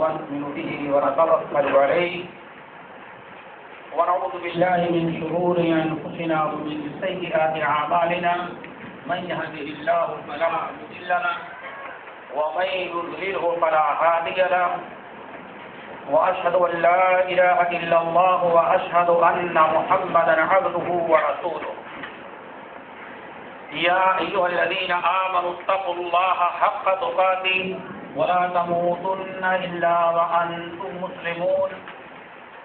ونؤمن به ونتوكل عليه ونعوذ بالله من شرور أنفسنا ومن سيئات أعمالنا من يهده الله فلا مضل له ومن يضلله فلا هادي له وأشهد أن لا إله إلا الله وأشهد أن محمدا عبده ورسوله يا أيها الذين آمنوا اتقوا الله حق تقاته ولا تموتن إلا وأنتم مسلمون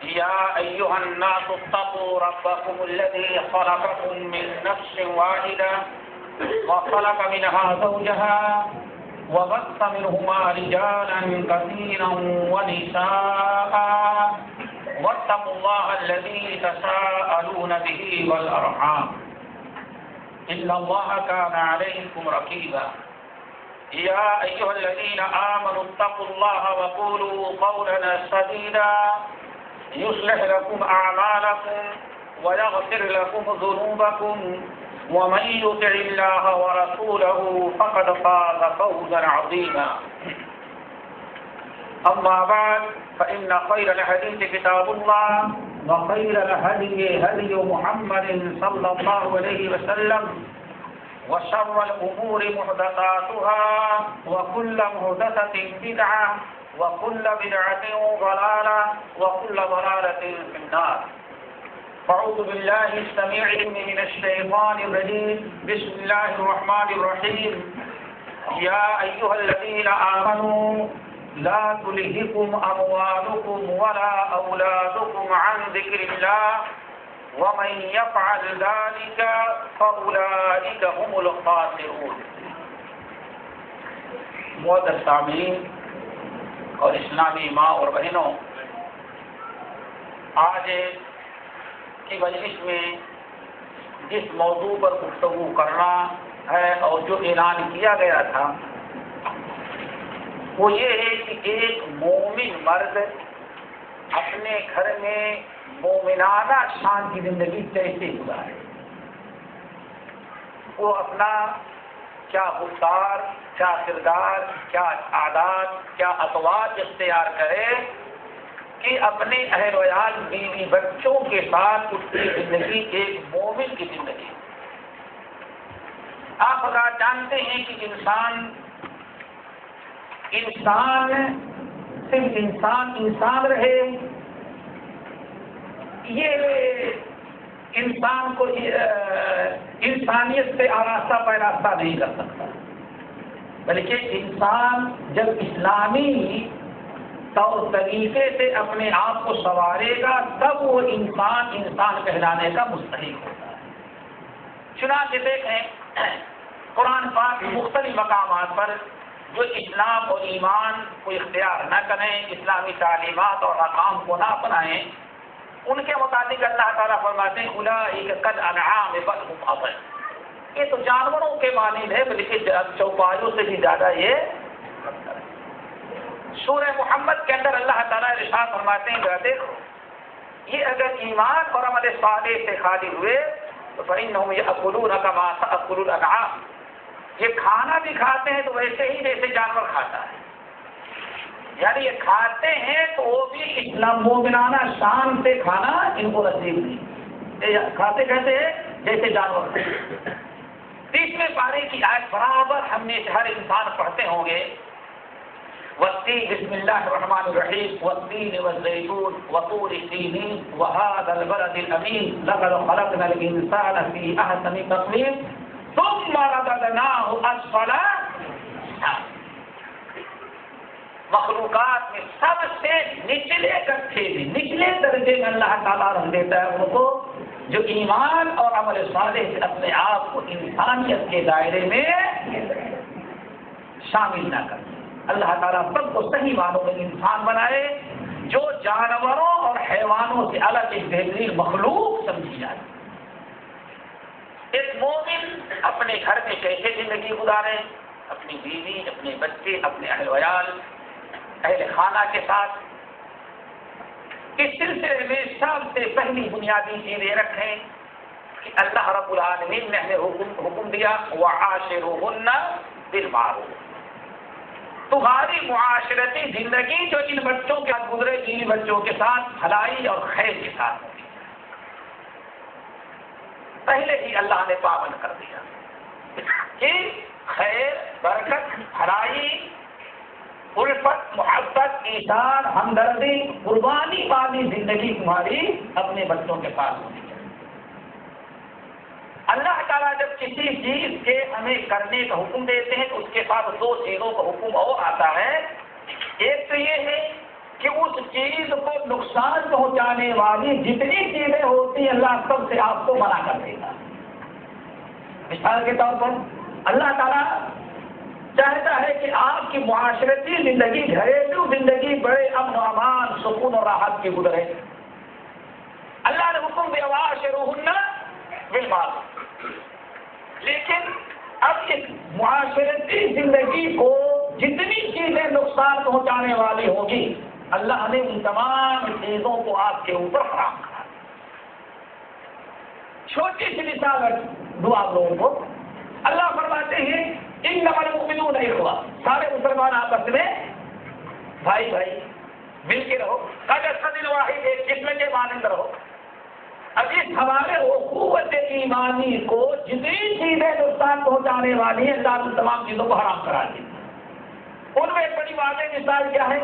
يا أيها الناس اتقوا ربكم الذي خلقكم من نفس واحدة وخلق منها زوجها وبث منهما رجالا كثيرا ونساء واتقوا الله الذي تساءلون به والأرحام إن الله كان عليكم رقيبا يا أيها الذين آمنوا اتقوا الله وقولوا قولا سديدا يصلح لكم أعمالكم ويغفر لكم ذنوبكم ومن يطع الله ورسوله فقد فاز فوزا عظيما أما بعد فإن خير الحديث كتاب الله وخير الهدي هدي محمد صلى الله عليه وسلم وشر الأمور محدثاتها وكل محدثة بدعة وكل بدعة ضلالة وكل ضلالة في النار أعوذ بالله السميع من الشيطان الرجيم بسم الله الرحمن الرحيم يا أيها الذين آمنوا لا تلهكم أموالكم ولا أولادكم عن ذكر الله ومن يفعل ذلك فأولئك هم الخاسرون. معزز سامعین اور اسلامی ماں اور بہنوں، آج کی مجلس میں جس موضوع پر گفتگو کرنا ہے اور جو اعلان کیا گیا تھا وہ یہ ہے کہ ایک مومن مرد اپنے گھر میں مومنانہ شان کی زندگی کیسے گزارے، وہ اپنا کیا گفتار، کیا کردار، کیا عادات، کیا اقوال اختیار کرے کہ اپنے اہل ویال بیوی بچوں کے ساتھ اس کی زندگی ایک مومن کی زندگی۔ آپ حضرات جانتے ہیں کہ انسان صرف انسان رہے، یہ انسان کو انسانیت سے آراستہ پیراستہ نہیں کر سکتا، بلکہ انسان جب اسلامی طور طریقے سے اپنے آپ کو سنوارے گا تب وہ انسان کہلانے کا مستحق ہوتا ہے۔ چنانچہ دیکھیں قرآن پاک مختلف مقامات پر جو اسلام اور ایمان کو اختیار نہ کریں، اسلامی تعلیمات اور احکام کو نہ اپنائیں، ان کے متعلق اللہ تعالیٰ فرماتے ہیں اولئک کالانعام بل هم اضل، یہ تو جانوروں کے مانند ہے بلکہ چوپایوں سے بھی زیادہ یہ بدتر ہے۔ سورہ محمد کے اندر اللہ تعالیٰ ارشاد فرماتے ہیں دیکھو یہ اگر ایمان اور عمل صالح سے خالی ہوئے تو فإنهم یأکلون کما تأکل الانعام، یہ کھانا بھی کھاتے ہیں تو ویسے ہی جیسے جانور کھاتا ہے، یعنی یہ کھاتے ہیں تو وہ بھی اسلام مومنانہ شان سے کھانا ان کو نصیب نہیں، کھاتے کہتے ہیں جیسے جانور کھاتے ہیں۔ 30ویں پارے کی آیت برابر ہم نے ہر انسان پڑھتے ہوں گے، والتین بسم اللہ الرحمن الرحیم والتین والزیتون وطور سینین وهذا البلد الامین لقد خلقنا الانسان فی احسن تقویم ثم رددناه اسفل مخلوقات میں سب سے نچلے کٹھے میں، نچلے درجے میں اللہ تعالیٰ رکھ دیتا ہے ان کو جو ایمان اور عمل صالح سے اپنے آپ کو انسانیت کے دائرے میں شامل نہ کریں۔ اللہ تعالیٰ سب کو صحیح معنوں میں انسان بنائے جو جانوروں اور حیوانوں سے الگ ایک بہترین مخلوق سمجھی جائے۔ ایک مومن اپنے گھر میں کیسے زندگی گزارے، اپنی بیوی، اپنے بچے، اپنے اہل ویال، اہل خانہ کے ساتھ، اس سلسلے میں سب سے پہلی بنیادی چیز یہ رکھیں کہ اللہ رب العالمین نے ہمیں حکم دیا وعاشروہن بالمعروف، تمہاری معاشرتی زندگی جو ان بچوں کے ساتھ گزرے گی، بچوں کے ساتھ بھلائی اور خیر کے ساتھ ہوگی، پہلے ہی اللہ نے پابند کر دیا کہ خیر، برکت، بھلائی، الفت، محبت، ایثار، ہمدردی، قربانی والی زندگی تمہاری اپنے بچوں کے ساتھ ہونی چاہیے۔ اللہ تعالیٰ جب کسی چیز کے ہمیں کرنے کا حکم دیتے ہیں تو اس کے ساتھ دو چیزوں کا حکم اور آتا ہے۔ ایک تو یہ ہے کہ اس چیز کو نقصان پہنچانے والی جتنی چیزیں ہوتی ہیں اللہ سب سے آپ کو منع کر دے گا۔ مثال کے طور پر اللہ تعالیٰ چاہتا ہے کہ آپ کی معاشرتی زندگی، گھریلو زندگی بڑے امن و امان، سکون اور راحت کی گزرے۔ اللہ نے حکم دیا وَعَاشِرُوهُنَّ بِالْمَعْرُوفِ، لیکن اب اس معاشرتی زندگی کو جتنی چیزیں نقصان پہنچانے والی ہوگی اللہ نے ان تمام چیزوں کو آپ کے اوپر حرام کرا۔ چھوٹی سی مثال دو آپ لوگوں کو، اللہ فرماتے ہیں انما المؤمنون اخوہ، سارے مسلمان آپس میں بھائی بھائی مل کے رہو، کجسد واحد، ایک جسم کے مانند رہو۔ اب اس ہمارے اخوت ایمانی کو جتنی چیزیں نقصان پہنچانے والی ہیں اللہ نے تمام چیزوں کو حرام کرا دی۔ ان میں بڑی واضح مثال کیا ہے؟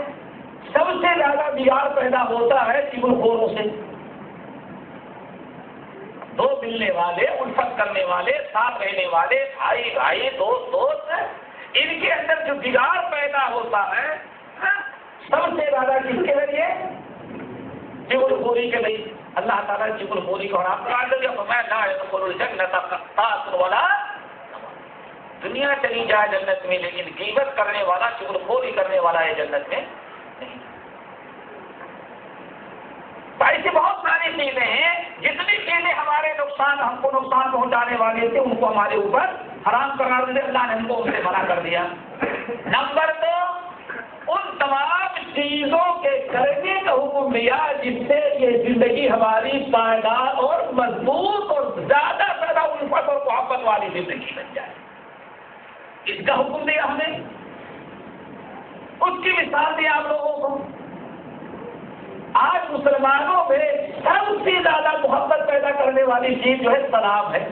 سب سے زیادہ بگاڑ پیدا ہوتا ہے چغلخوروں سے، دو ملنے والے، الفت کرنے والے، ساتھ رہنے والے، بھائی بھائی، دوست دوست، ان کے اندر جو بگاڑ پیدا ہوتا ہے سب سے زیادہ کس کے ذریعے؟ چغلخوری کے ذریعے۔ اللہ تعالیٰ نے چغلخوری کو حرام کرا دیا، فرمایا لا يدخل الجنة قطاع ولا، دنیا چلی جائے جنت میں لیکن غیبت کرنے والا، چغلخوری کرنے والا ہے جنت میں نہیں۔ ایسی بہت ساری چیزیں ہیں، جتنی چیزیں ہمارے نقصان، ہم کو نقصان پہنچانے والی تھے ان کو ہمارے اوپر حرام قرار دے، اللہ نے ہم کو ان سے منع کر دیا۔ نمبر دو، ان تمام چیزوں کے کرنے کا حکم دیا جس سے یہ زندگی ہماری پائیدار اور مضبوط اور زیادہ سے زیادہ الفت اور محبت والی زندگی بن جائے، اس کا حکم دیا ہمیں۔ اس کی مثال دی آپ لوگوں کو۔ آج مسلمانوں میں سب سے زیادہ محبت پیدا کرنے والی چیز جو ہے سلام ہے،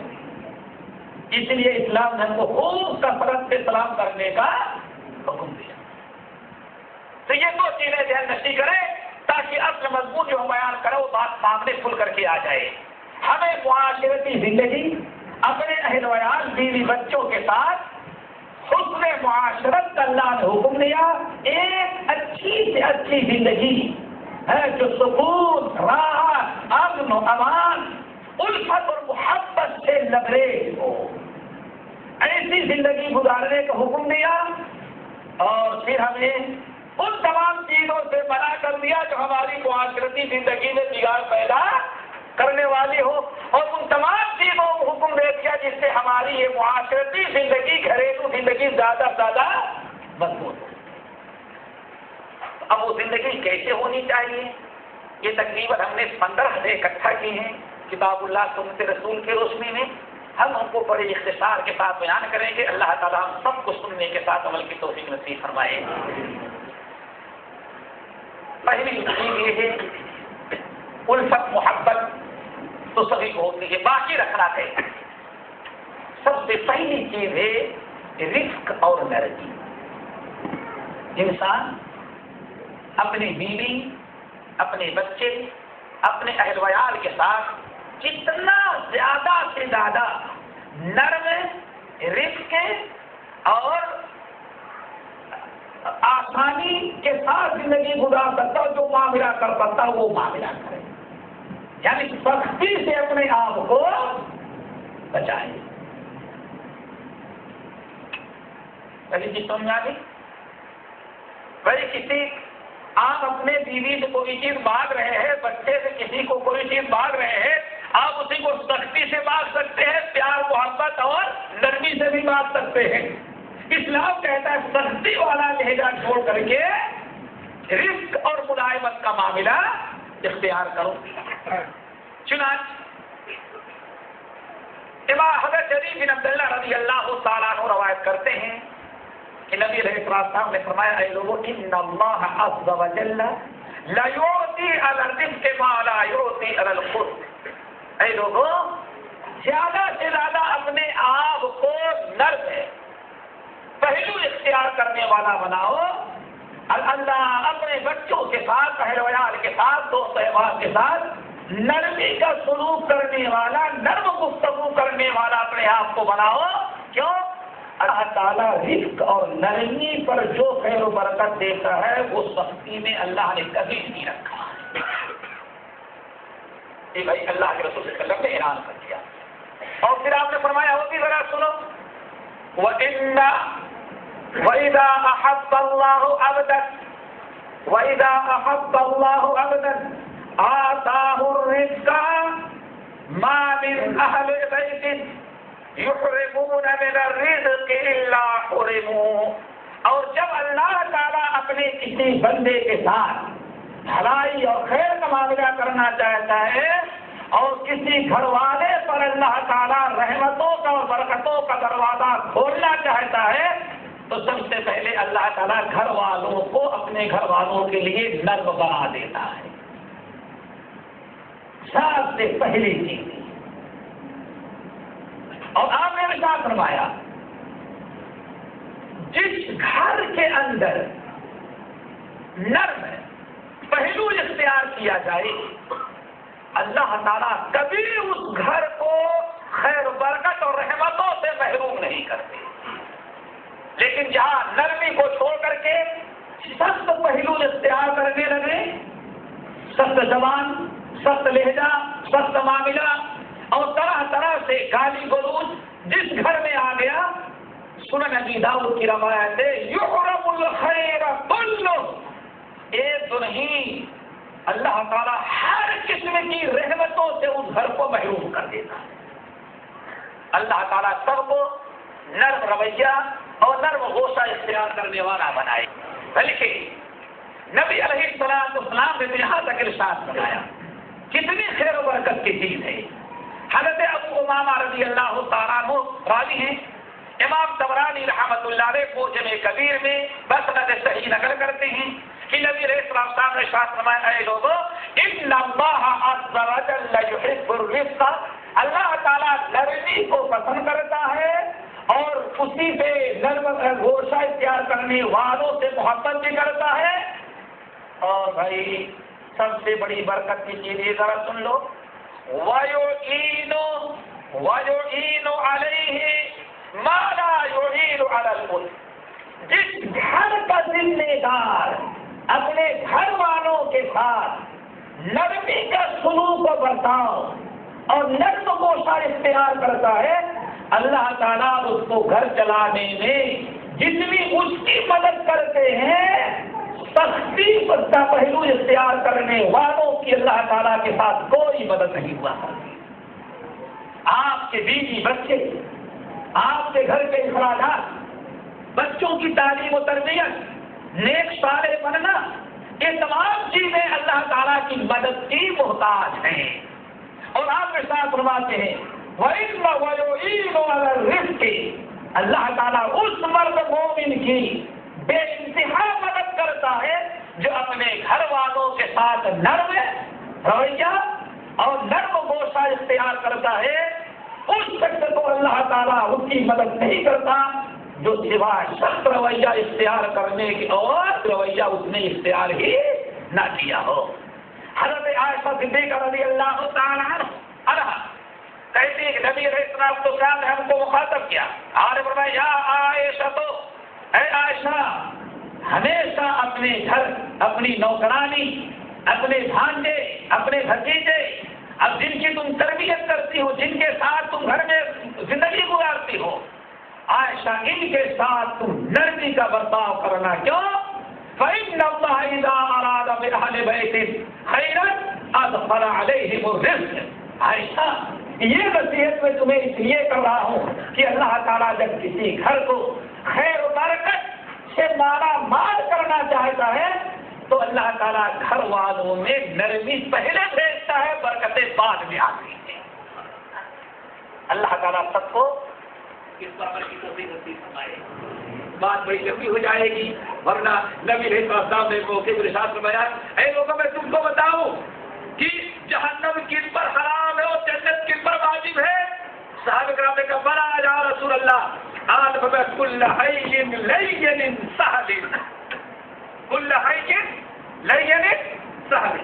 اس لیے اسلام نے ہم کو خوب کثرت سے سلام کرنے کا حکم دیا۔ تو یہ دو چیزیں ذہن نشی کریں تاکہ اصل مضمون جو ہم بیان کریں وہ بات سامنے کھل کر کے آ جائے۔ ہمیں معاشرتی زندگی، اپنے اہل ویال، بیوی بچوں کے ساتھ حسن معاشرت کا اللہ نے حکم دیا، ایک اچھی سے اچھی زندگی ہے جو سکون، راحت، امن و امان، الفت اور محبت سے لبریز ہو، ایسی زندگی گزارنے کا حکم دیا۔ اور پھر ہمیں ان تمام چیزوں سے منع کر دیا جو ہماری معاشرتی زندگی میں بگاڑ پیدا کرنے والی ہو، اور ان تمام چیزوں کو حکم دے دیا جس سے ہماری یہ معاشرتی زندگی، گھریلو زندگی زیادہ سے زیادہ مضبوط ہو۔ اب وہ زندگی کیسے ہونی چاہیے؟ یہ تقریباً ہم نے 15 سے اکٹھا کی ہیں کتاب اللہ سنت رسول کی روشنی میں۔ ہم ان کو بڑے اختصار کے ساتھ بیان کریں گے۔ اللہ تعالیٰ ہم سب کو سننے کے ساتھ عمل کی توفیق نصیب فرمائے۔ پہلی چیز یہ ہے الفت، محبت تو سبھی کو ہوتی ہے، باقی رکھنا ہے۔ سب سے پہلی چیز ہے رفق اور نرمی۔ انسان اپنی بیوی، اپنے بچے، اپنے اہل ویال کے ساتھ جتنا زیادہ سے زیادہ نرم، رفق اور آسانی کے ساتھ زندگی گزار سکتا ہو، جو معاملہ کر سکتا ہو وہ معاملہ کرے، یعنی سختی سے اپنے آپ کو بچائے۔ پہلی چیز سمجھ آ گئی؟ بھائی کسی آپ اپنے بیوی سے کوئی چیز مانگ رہے ہیں، بچے سے کسی کو کوئی چیز مانگ رہے ہیں، آپ اسی کو سختی سے مانگ سکتے ہیں، پیار محبت اور نرمی سے بھی مانگ سکتے ہیں۔ اسلام کہتا ہے سختی والا لہجہ چھوڑ کر کے رفق اور ملائمت کا معاملہ اختیار کرو۔ چنانچہ امام حضرت جریر بن عبداللہ رضی اللہ تعالیٰ عنہ روایت کرتے ہیں کہ کہ نبی علیہ السلام نے فرمایا اے لوگوں ان اللہ عز وجل لا یعطی علی الرزق ما لا یعطی علی القرب، اے لوگوں زیادہ سے زیادہ اپنے آپ کو نرم پہلو اختیار کرنے والا بناؤ. اللہ اپنے بچوں کے ساتھ، اہل ویال کے ساتھ، دوست احباب کے ساتھ نرمی کا سلوک کرنے والا، نرم گفتگو کرنے والا اپنے آپ کو بناؤ. کیوں؟ اللہ تعالیٰ رزق اور نرمی پر جو خیر و برکت دیتا ہے وہ سختی میں اللہ نے کبھی نہیں رکھا ہے. یہ بھائی اللہ کے رسول صلی اللہ علیہ وسلم نے اعلان کر دیا. اور پھر آپ نے فرمایا ہوتی ذرا سنو، وَإِذَا أَحَبَّ اللَّهُ عَبْدًا وَإِذَا أَحَبَّ اللَّهُ عَبْدًا آتَاهُ الرِّزْقَ مَا مِنْ أَهْلِ بَيْتٍ يُحْرِمُونَ مِنَ الرِّزْقِ إِلَّا حُرِمُوا. اور جب اللہ تعالیٰ اپنے کسی بندے کے ساتھ بھلائی اور خیر کا معاملہ کرنا چاہتا ہے اور کسی گھر والے پر اللہ تعالیٰ رحمتوں کا اور برکتوں کا دروازہ کھولنا چاہتا ہے تو سب سے پہلے اللہ تعالیٰ گھر والوں کو اپنے گھر والوں کے لیے نرم بنا دیتا ہے. سب سے پہلی چیز. اور آپ نے کیا فرمایا، جس گھر کے اندر نرم پہلو اختیار کیا جائے اللہ تعالیٰ کبھی اس گھر کو خیر برکت اور رحمتوں سے محروم نہیں کرتے. لیکن جہاں نرمی کو چھوڑ کر کے سخت پہلو اختیار کرنے لگے، سخت زبان، سخت لہجہ، سخت معاملہ اور طرح طرح سے گالی گلوچ جس گھر میں آ گیا، سنن ابی داؤد کی روایت ہے یحرم الخیر کلہ، ایک تو نہیں اللہ تعالیٰ ہر قسم کی رحمتوں سے اس گھر کو محروم کر دیتا ہے. اللہ تعالیٰ سب کو نرم رویہ اور نرم غوصہ اختیار کرنے والا بنائے. بلکہ نبی علیہ السلام نے یہاں تک ارشاد بنایا، کتنی خیر و برکت کی چیز ہے. حضرت ابو امامہ رضی اللہ تعالیٰ عنہ راوی ہیں، امام طبرانی رحمۃ اللہ علیہ موجم کبیر میں مسند صحیح نقل کرتے ہیں کہ نبی علیہ السلام نے ارشاد فرمایا اے لوگوں ان اللہ عز وجل یحب الرزق، اللہ تعالیٰ نرمی کو پسند کرتا ہے اور اسی سے نرم گوشہ اختیار کرنے والوں سے محبت بھی کرتا ہے. اور بھائی سب سے بڑی برکت کی چیز یہ ذرا سن لو، وَيُعِينُ عَلَيْهِ مَا لَا يُعِينُ عَلَى الْمُلْكِ، جس گھر کا ذمہ دار اپنے گھر والوں کے ساتھ نرمی کا سلوک و برتاؤ اور نرم گوشہ اختیار کرتا ہے، اللہ تعالیٰ اس کو گھر چلانے میں جتنی اس کی مدد کرتے ہیں، سختی کا پہلو اختیار کرنے والوں کی اللہ تعالیٰ کے ساتھ کوئی مدد نہیں ہوا. آپ کے بیوی بچے، آپ کے گھر کے اخراجات، بچوں کی تعلیم و تربیت، نیک صالح بننا، یہ تمام چیزیں اللہ تعالیٰ کی مدد کی محتاج ہیں. اور آپ کے ساتھ فرماتے ہیں وَيُعِينُ عَلَى الرِّزْقِ، اللہ تعالیٰ اس مرد مومن کی بے انتہا مدد کرتا ہے جو اپنے گھر والوں کے ساتھ نرم رویہ اور نرم گوشہ اختیار کرتا ہے. اس شخص کو اللہ تعالیٰ اس کی مدد نہیں کرتا جو سوائے سخت رویہ اختیار کرنے کی اور رویہ اس نے اختیار ہی نہ کیا ہو. حضرت عائشہ صدیقہ رضی اللہ تعالیٰ عنہا کہتی ہے کہ نبی علیہ السلام نے ہم کو مخاطب کیا اور فرمایا یا عائشہ، تو اے عائشہ ہمیشہ اپنے گھر، اپنی نوکرانی، اپنے بھانجے، اپنے بھتیجے، اب جن کی تم تربیت کرتی ہو، جن کے ساتھ تم گھر میں زندگی گزارتی ہو، عائشہ ان کے ساتھ تم نرمی کا برتاؤ کرنا. کیوں؟ فَإِنَّ اللَّهَ إِذَا أَرَادَ بِأَهْلِ بَيْتٍ خَيْرًا أَدْخَلَ عَلَيْهِمُ الرِّزْقَ. عائشہ یہ نصیحت میں تمہیں اس لیے کر رہا ہوں کہ اللہ تعالیٰ جب کسی گھر کو خیر و برکت سے مالا مال کرنا چاہتا ہے تو اللہ تعالیٰ گھر والوں میں نرمی پہلے بھیجتا ہے، برکتیں بعد میں آتی ہیں. اللہ تعالیٰ سب کو اس پر عمل کی توفیق نصیب فرمائے. بات بڑی لمبی ہو جائے گی، ورنہ نبی علیہ السلام نے موقع پر ارشاد فرمایا اے لوگوں میں تم کو بتاؤں کہ جہنم کن پر حرام ہے اور جنت کن پر واجب ہے؟ صحابہ کرام نے کہا بلا یا رسول اللہ آج کل حی لین سہل، کل حی لین سہل،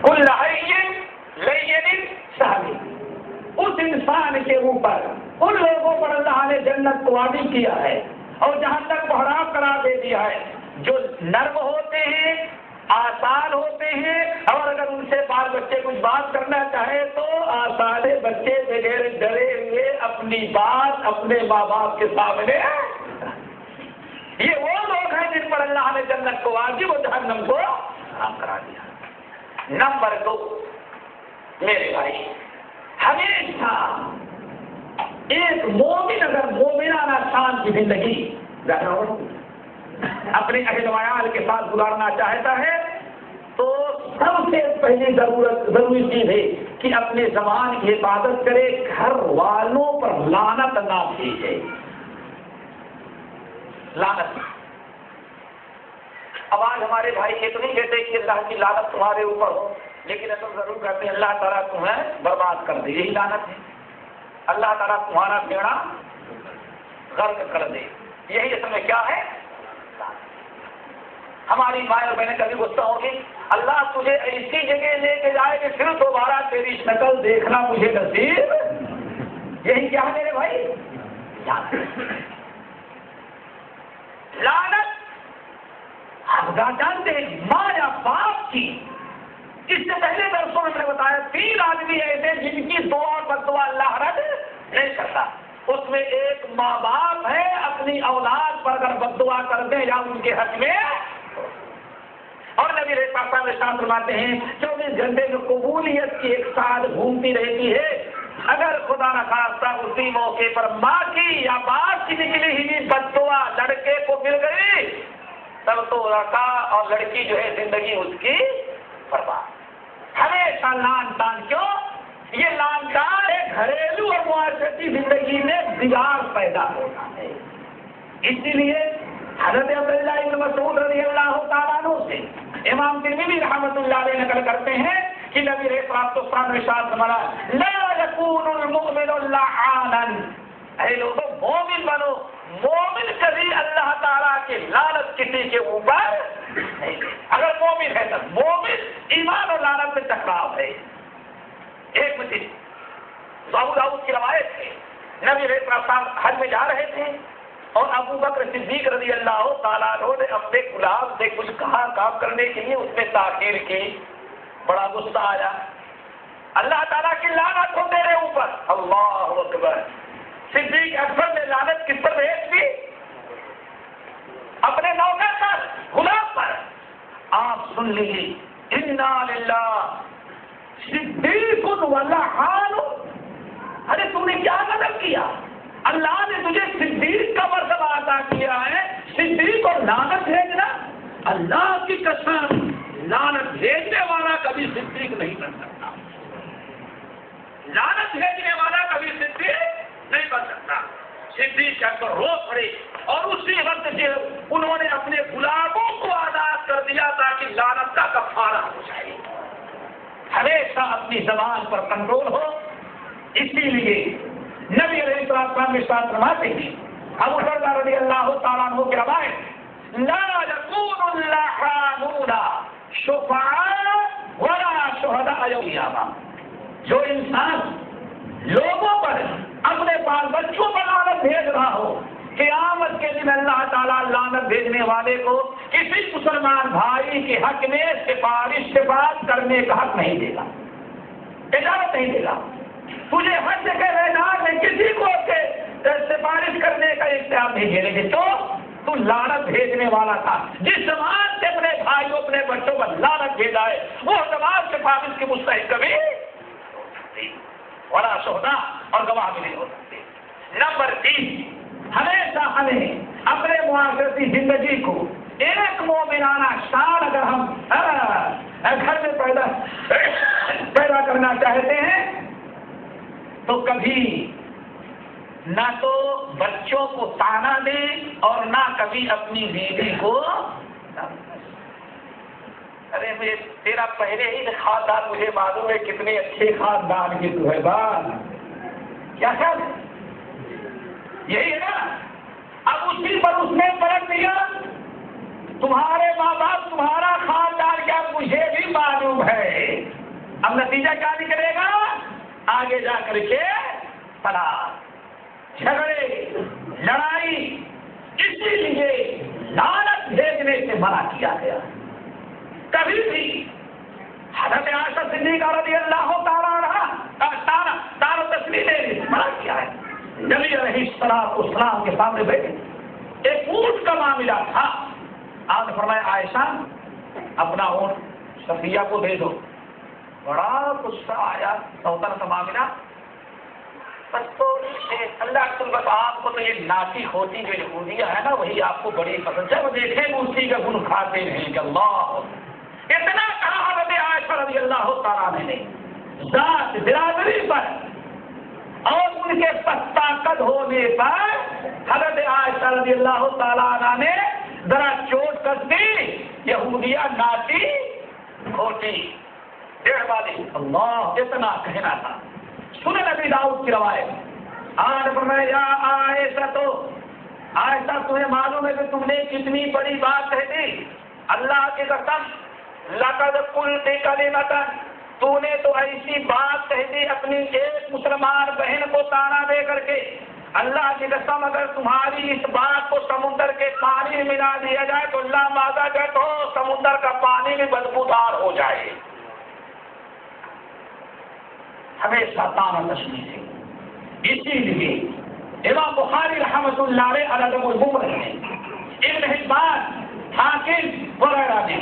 کل حی لین سہل، اس انسان کے اوپر ان لوگوں پر اللہ نے جنت کو واجب کیا ہے اور جہنم کو حرام قرار دے دیا ہے جو نرم ہوتے ہیں، آسان ہوتے ہیں، اور اگر ان سے بال بچے کچھ بات کرنا چاہے تو آسان بچے بغیر ڈرے ہوئے اپنی بات اپنے ماں باپ کے سامنے، یہ وہ لوگ ہیں جن پر اللہ نے جنت کو واجب اور جہنم کو حرام کرا دیا۔ نمبر 2 میرے بھائی، ہمیشہ ایک مومن اگر مومنانہ شان کی زندگی اپنے اہل وعیال کے ساتھ گزارنا چاہتا ہے تو سب سے پہلی ضروری چیز ہے کہ اپنے زبان کی حفاظت کرے، گھر والوں پر لعنت نہ بھیجے، لعنت۔ اب آج ہمارے بھائی یہ تو نہیں کہتے کہ اللہ کی لعنت تمہارے اوپر ہو، لیکن ایسا ضرور کہتے ہیں اللہ تعالیٰ تمہیں برباد کر دے، یہی لعنت ہے، اللہ تعالیٰ تمہارا بیڑا غرق کر دے، یہی اصل میں کیا ہے؟ ہماری مائیں اور بہنیں کبھی غصہ ہوگی، اللہ تجھے ایسی جگہ لے کے جائے کہ پھر دوبارہ تیری شکل دیکھنا مجھے نصیب، یہی کیا ہے میرے بھائی؟ لعنت آپ جانتے ہیں ماں یا باپ کی، اس سے پہلے درسوں میں بتایا 3 آدمی ایسے جن کی دعا اور بددعا اللہ رد نہیں کرتا، اس میں ایک ماں باپ ہے، اپنی اولاد پر اگر بددعا کر دیں یا ان کے حق میں، اور نبی علیہ السلام ارشاد فرماتے ہیں 24 گھنٹے میں قبولیت کی ایک ساتھ گھومتی رہتی ہے، اگر خدا نخواستہ اسی موقع پر ماں کی یا باپ کی نکلی ہوئی بددعا لڑکے کو مل گئی تب تو لڑکا اور لڑکی جو ہے زندگی اس کی برباد۔ ہمیشہ لان تان، کیوں؟ یہ لان تان ایک گھریلو اور معاشرتی زندگی میں بگاڑ پیدا ہوتا ہے، اسی لیے حضرت عبداللہ ابن مسعود رضی اللہ تعالیٰ عنہ سے امام ترمذی رحمۃ اللہ علیہ نقل کرتے ہیں کہ نبی علیہ الصلوۃ والسلام نے ارشاد فرمایا لا یکون المؤمن لعانا، اے لوگوں مومن بنو، مومن کبھی اللہ تعالیٰ کی لعنت کسی کے اوپر نہیں، اگر مومن ہے تو مومن ایمان اور لعنت میں ٹکراؤ ہے۔ ایک مسجد ابو داؤد کی روایت ہے، نبی علیہ السلام حج میں جا رہے تھے اور ابو بکر صدیق رضی اللہ تعالیٰ عنہ نے اپنے غلام سے کچھ کہا کام کرنے کے لیے، اس نے تاخیر کی، بڑا غصہ آیا، اللہ تعالیٰ کی لعنت ہو تیرے اوپر، اللہ اکبر۔ صدیق اکبر نے لعنت کس پر بھیج دی؟ اپنے نوکر پر، غلام پر۔ آپ سن لیجیے، انا للہ صدیق ولعان، ارے تم نے کیا غلط کیا؟ اللہ نے تجھے صدیق کا مرتبہ عطا کیا ہے، صدیق اور لعنت بھیجنا، اللہ کی قسم لعنت بھیجنے والا کبھی صدیق نہیں بن سکتا، لعنت بھیجنے والا کبھی صدیق نہیں بن سکتا۔ صدیق اکبر رو پڑے اور اسی وقت سے انہوں نے اپنے غلاموں کو آزاد کر دیا تاکہ لعنت کا کفارہ ہو جائے۔ ہمیشہ اپنی زبان پر کنٹرول ہو، اسی لیے نبی علیہ السلام نے ارشاد فرماتے ہیں، ابو ہریرہ رضی اللہ تعالیٰ عنہ کی روایت، لا یکون اللعانون شفعاء ولا شہداء یوم القیامہ، جو انسان لوگوں پر اپنے بال بچوں پر لعنت بھیج رہا ہو، قیامت کے دن اللہ تعالیٰ لعنت بھیجنے والے کو کسی مسلمان بھائی کے حق میں شفاعت کرنے کا حق نہیں دے گا، اجازت نہیں دے گا۔ تجھے حج کے میدان میں کسی کو سفارش کرنے کا اختیار نہیں دے گے، تو لعنت بھیجنے والا تھا۔ جس زبان سے اپنے بھائیوں اپنے بچوں پر لعنت بھیجا ہے وہ زبان سفارش کی مستحق کبھی ہو سکتی، ولا شہدا اور گواہ بھی نہیں ہو سکتے۔ نمبر 3، ہمیشہ ہمیں اپنے معاشرتی زندگی کو ایک مومنانہ شان اگر ہم گھر میں پیدا کرنا چاہتے ہیں تو کبھی نہ تو بچوں کو تانا دے اور نہ کبھی اپنی بیوی کو. ارے مجھے تیرا پہلے ہی خاندان مجھے معلوم ہے کتنے اچھے خاندان کی تو ہے بات. کیا خیال یہی ہے نا. اب اسی پر اس نے پلٹ دیا تمہارے ماں باپ تمہارا خاندان کیا مجھے بھی معلوم ہے. اب نتیجہ کیا نکلے گا آگے جا کر کے طلاق جھگڑے لڑائی. اسی لیے لعنت بھیجنے سے منع کیا گیا. کبھی بھی حضرت عائشہ صدیقہ رضی اللہ تعالیٰ عنہا دار تسلیم نے منع کیا ہے. نبی علیہ السلام کے سامنے بیٹھے ایک اونٹ کا معاملہ تھا. آپ نے فرمایا عائشہ اپنا اونٹ صفیہ کو دے دو. بڑا غصہ آیا سوتن کا معاملہ. بس تو اللہ کے بس آپ کو تو یہ ناکی ہوتی جو یہودیہ ہے نا وہی آپ کو بڑی پسند ہے. وہ دیکھیں اسی کا گن کھاتے نہیں کہ اللہ اتنا کہا حضرت عائشہ رضی اللہ تعالیٰ نے ذات برادری پر اور ان کے پستہ قد ہونے پر حضرت عائشہ رضی اللہ تعالیٰ نے ذرا چوٹ کر دی. یہودیہ ناٹی کھوٹی ڈیڑھ والی اللہ اتنا کہنا تھا. سنن نبی داؤد کی روایت آج فرمایا یا عائشہ تو عائشہ تمہیں معلوم ہے کہ تم نے کتنی بڑی بات کہہ دی. اللہ کی قسم لقد قلت کلمۃ تو نے تو ایسی بات کہہ دی اپنی ایک مسلمان بہن کو تانا دے کر کے. اللہ کی قسم اگر تمہاری اس بات کو سمندر کے پانی میں ملا دیا جائے تو اللہ ماذا کہتے ہو سمندر کا پانی بھی بدبودار ہو جائے. ہمیشہ تانا تشنی سے. اسی لیے امام بخاری رحمۃ اللہ علیہ الادب المفرد میں ابن حبان حاکم وغیرہ نے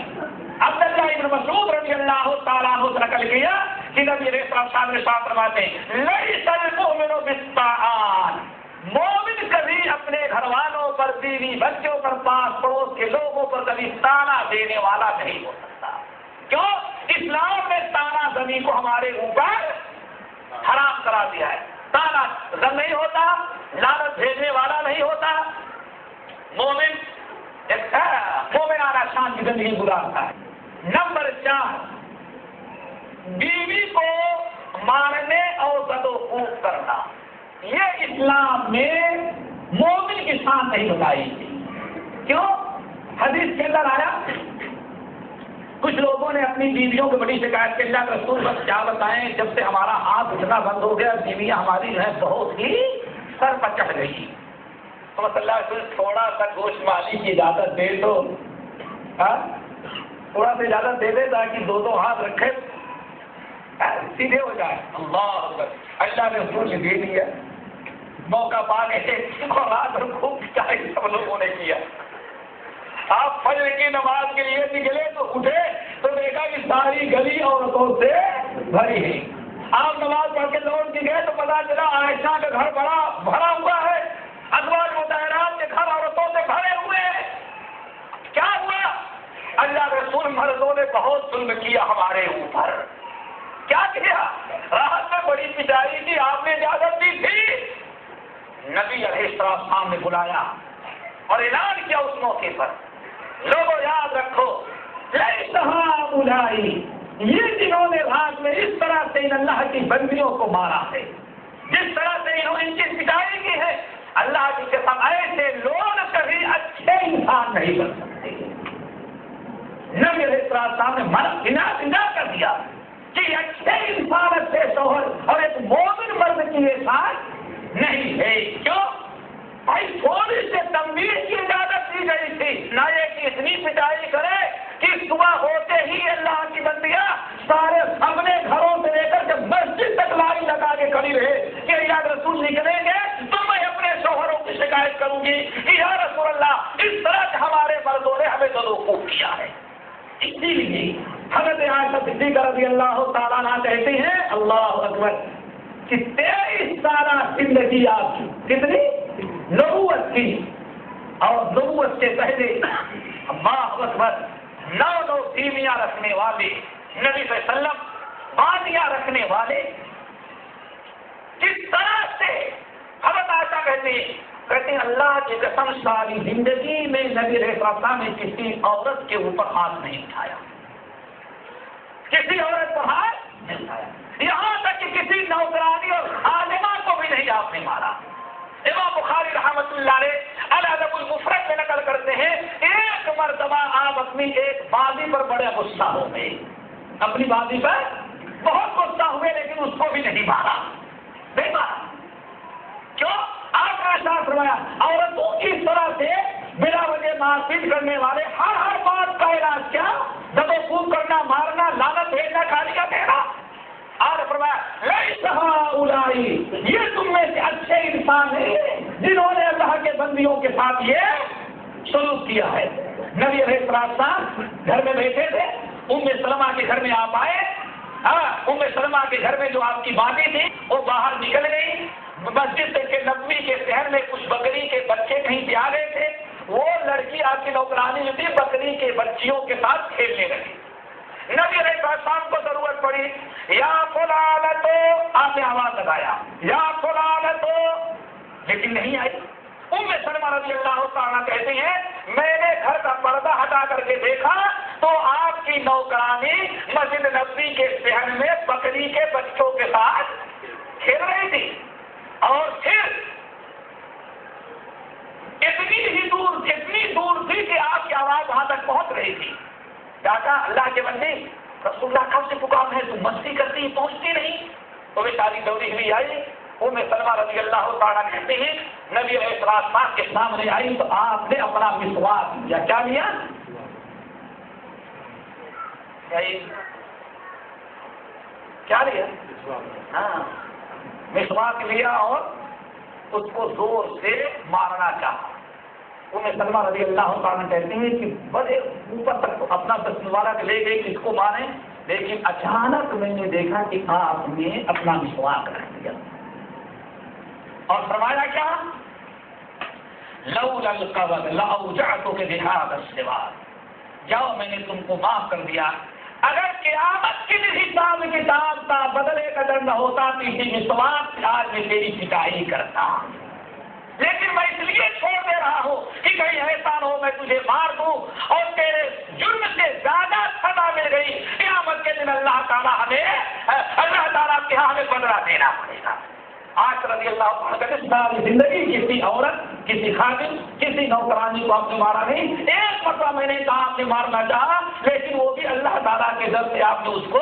عبداللہ ابن مسعود رضی اللہ تعالیٰ عنہ سے نقل کیا کہ نبی علیہ السلام نے ساتھ فرماتے ہیں لیس المؤمن بالطاعان مومن کبھی اپنے گھر والوں پر بیوی بچوں پر پاس پڑوس کے لوگوں پر کبھی تانا دینے والا نہیں ہو سکتا. کیوں؟ اسلام نے تانا زمین کو ہمارے اوپر حرام کرا دیا ہے. تانا زم نہیں ہوتا لعنت بھیجنے والا نہیں ہوتا. مومن مومنانہ شان کی زندگی گزارتا ہے. نمبر 4 بیوی کو مارنے اور زد و خوب کرنا یہ اسلام میں مومن کی شان نہیں بتائی تھی. کیوں؟ حدیث کے اندر آیا کچھ لوگوں نے اپنی بیویوں کو بڑی شکایت کی اللہ کے رسول بس کیا بتائیں جب سے ہمارا ہاتھ اٹھنا بند ہو گیا بیویاں ہماری جو ہے بہت ہی سر پر چڑھ گئی. تو اللہ رسول تھوڑا سا گوشت مالی کی اجازت دے دو تھوڑا سا اجازت دے دے تاکہ دو ہاتھ رکھے سیدھے ہو جائے. اللہ نے رسول نے دے دیا موقع پا گئے اور رات بھر خوب سب لوگوں نے کیا. آپ فجر کی نماز کے لیے نکلے تو اٹھے تو دیکھا کہ ساری گلی عورتوں سے بھری ہے. آپ نماز پڑھ کے لوٹ کے گئے تو پتا چلا عائشہ کا گھر بڑا بھرا ہوا ہے. ازواج مطہرات کے گھر عورتوں سے بھرے ہوئے ہیں. کیا ہوا؟ اللہ رسول مردوں نے بہت ظلم کیا ہمارے اوپر. کیا کیا؟ راحت میں بڑی پٹائی کی آپ نے اجازت دی تھی. نبی علیہ السلام نے بلایا اور اعلان کیا اس موقع پر لوگوں یاد رکھو یہ جنہوں نے رات میں اس طرح سے ان اللہ کی بندیوں کو مارا ہے جس طرح سے انہوں نے ان کی پٹائی کی ہے اللہ کی قسم ایسے لوگ کبھی اچھے انسان نہیں بن سکتے. نبی علیہ السلام نے منع کر دیا کہ اچھے انسان اچھے شوہر اور ایک مومن مرد کی یہ ساتھ نہیں ہے. کیوں؟ بھائی تھوڑی سے تنبیہ کی اجازت دی گئی تھی نہ یہ کہ اتنی پٹائی کرے کہ صبح ہوتے ہی اللہ کی بندیاں سارے اپنے گھروں سے لے کر کے مسجد تک لاری لگا کے کھڑی رہے کہ یا رسول نکلیں گے تو میں اپنے شوہروں کی شکایت کروں گی کہ یا رسول اللہ اس طرح سے ہمارے مردوں نے ہمیں ظلم کیا ہے. اسی لیے حضرت عائشہ صدیقہ رضی اللہ تعالیٰ عنہ کہتے ہیں اللہ اکبر کہ 23 سالہ زندگی آپ کی کتنی نبوت کی اور نبوت سے پہلے اللہ اکبر 9 بیویاں رکھنے والے نبی صلی اللہ علیہ وسلم باندیاں رکھنے والے کس طرح سے حضرت عائشہ کہتے ہیں اللہ کی قسم ساری زندگی میں نبی علیہ السلام نے کسی عورت کے اوپر ہاتھ نہیں اٹھایا، کسی عورت پر ہاتھ نہیں اٹھایا، یہاں تک کہ کسی نوکرانی اور خادمہ کو بھی نہیں آپ نے مارا۔ امام بخاری رحمۃ اللہ علیہ الادب المفرد میں نقل کرتے ہیں ایک مرتبہ آپ اپنی ایک بازی پر بڑے غصہ ہو گئے، اپنی بازی پر بہت غصہ ہوئے لیکن اس کو بھی نہیں مارا، نہیں مارا۔ کیوں؟ آپ کا احساس فرمایا عورتوں کی طرح سے بلا وجہ مار پیٹ کرنے والے ہر بات کا علاج کیا؟ دب و کوب کرنا، مارنا، لعنت بھیجنا، گالی کا دینا۔ اور فرمایا لیس ہؤلاء، یہ تم میں سے اچھے انسان ہیں جنہوں نے اللہ کے بندیوں کے ساتھ یہ سلوک کیا ہے۔ نبی علیہ السلام گھر میں بیٹھے تھے، ام سلمہ کے گھر میں آپ آئے، ام سلمہ کے گھر میں جو آپ کی باندھی تھی وہ باہر نکل گئی، مسجد کے نبوی کے شہر میں کچھ بکری کے بچے کہیں سے آ گئے تھے، وہ لڑکی آپ کی نوکرانی جو تھی بکری کے بچیوں کے ساتھ کھیلنے لگی۔ نبی علیہ السلام کو ضرورت پڑی، یا فلانتو، آپ نے آواز لگایا یا فلانتو، لیکن نہیں آئی۔ ام سلمہ رضی اللہ تعالیٰ کہتی ہیں میں نے گھر کا پردہ ہٹا کر کے دیکھا تو آپ کی نوکرانی مسجد نبوی کے صحن میں بکری کے بچوں کے ساتھ کھیل رہی تھی، اور پھر اتنی دور تھی کہ آپ کی آواز وہاں تک پہنچ رہی تھی۔ کہا اللہ کے بندے رسول اللہ کب سے پکار ہے، تم مستی کرتی پہنچتی نہیں، تو وہ ساری دوڑی ہوئی آئی۔ ام سلمہ رضی اللہ تعالیٰ کہتے ہیں نبی علیہ السلام کے سامنے آئی تو آپ نے اپنا مسواک لیا، کیا لیا؟ کیا لیا؟ ہاں، مسواک لیا اور اس کو زور سے مارنا چاہا۔ ام سلمہ رضی اللہ تعالیٰ کہتے ہیں کہ بڑے اوپر تک اپنا دستوالا لے گئے کہ اس کو ماریں، لیکن اچانک میں نے دیکھا کہ آپ نے اپنا مسواک رکھ دیا اور فرمایا کیا؟ لولا القبض لاوجعتک بهذا السواد، جاؤ میں نے تم کو معاف کر دیا، اگر قیامت کے دن حساب کتاب کا بدلے کا ڈر نہ ہوتا تو اسی مسواک سے آج میں تیری پٹائی کرتا، لیکن میں اس لیے چھوڑ دے رہا ہوں کہ کہیں ایسا نہ ہو میں تجھے مار دوں اور تیرے جرم سے زیادہ سزا مل گئی، قیامت کے دن اللہ تعالیٰ کے ہاں ہمیں بدلہ دینا پڑے گا۔ آج رضی اللہ عنہ ساری زندگی کسی عورت، کسی خادم، کسی نوکرانی کو آپ نے مارا نہیں، ایک مرتبہ میں نے کہا آپ نے مارنا چاہا لیکن وہ بھی اللہ تعالیٰ کے در سے آپ نے اس کو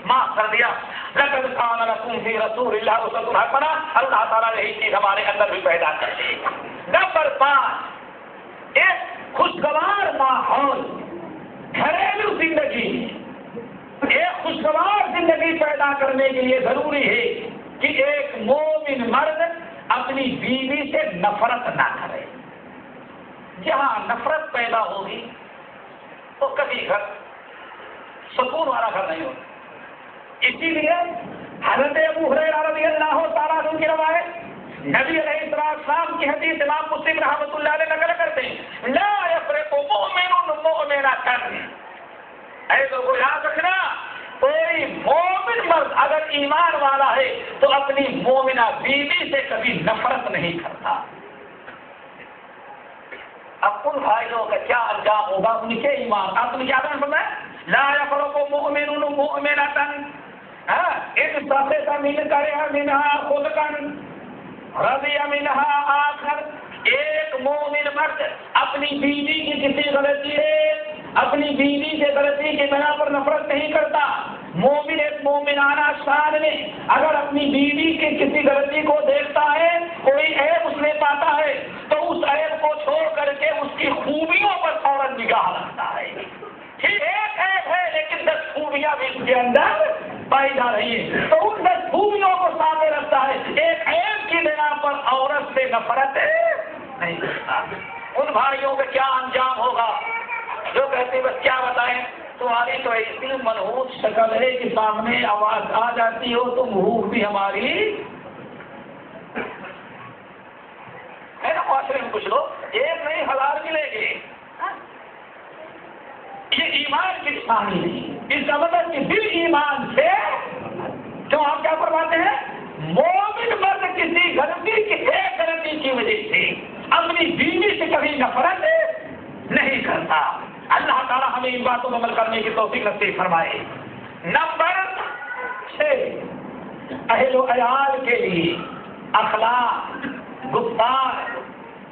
معاف کر دیا۔ لقد کان لکم فی رسول اللہ اسوۃ حسنہ، اللہ تعالیٰ نے یہی چیز ہمارے اندر بھی پیدا کر دی۔ نمبر 5، ایک خوشگوار ماحول، گھریلو زندگی، ایک خوشگوار زندگی پیدا کرنے کے لیے ضروری ہے کہ ایک مومن مرد اپنی بیوی سے نفرت نہ کرے۔ جہاں نفرت پیدا ہوگی تو کبھی گھر سکون والا گھر نہیں ہوتا۔ اسی لیے حضرت ابو ہریرہ رضی اللہ تعالیٰ عنہ کی روایت، نبی علیہ السلام کی حدیث امام مسلم رحمۃ اللہ علیہ نقل کرتے ہیں، لا یفرق مؤمن مؤمنۃ، اے لوگوں یاد رکھنا کوئی مومن مرد اگر ایمان والا ہے تو اپنی مومنہ بیوی سے کبھی نفرت نہیں کرتا۔ اب ان بھائیوں کا کیا انجام ہوگا، ان کے ایمان، آپ نے کیا فرمایا؟ لا یفرق مؤمن مؤمنۃ ان سخط من کرہ منہا خلقا رضی منہا آخر، ایک مومن مرد اپنی بیوی کی کسی غلطی ہے، اپنی بیوی کے غلطی کی بنا پر نفرت نہیں کرتا۔ مومن ایک مومنانہ شان میں اگر اپنی بیوی کی کسی غلطی کو دیکھتا ہے، کوئی عیب اس میں پاتا ہے تو اس عیب کو چھوڑ کر کے اس کی خوبیوں پر فوراً نگاہ رکھتا ہے۔ ٹھیک ایک عیب ہے لیکن 10 خوبیاں بھی اس کے اندر پائی جا رہی ہیں تو ان 10 خوبیوں کو سامنے رکھتا ہے، ایک عیب کی بنا پر عورت سے نفرت نہیں کرتا۔ ان بھائیوں کا کیا انجام ہوگا جو کہتے بس کیا بتائیں، تمہاری تو ایسی منحوس شکل ہے کہ سامنے آواز آ جاتی ہو تو منہ بھی ہماری ہے نا۔ معاشرے میں کچھ لوگ ایک نہیں 1000 ملیں گے، یہ ایمان کی نشانی نہیں، اس کا مطلب کہ دل ایمان سے، جو آپ کیا فرماتے ہیں، مومن مومن مرد کسی غلطی کی ایک غلطی کی وجہ سے اپنی بیوی سے کبھی نفرت نہیں کرتا. اللہ تعالیٰ ہمیں ان باتوں کو عمل کرنے کی توفیق نصیب فرمائے. نمبر 6، اہل و عیال کے لیے اخلاق، گفتار،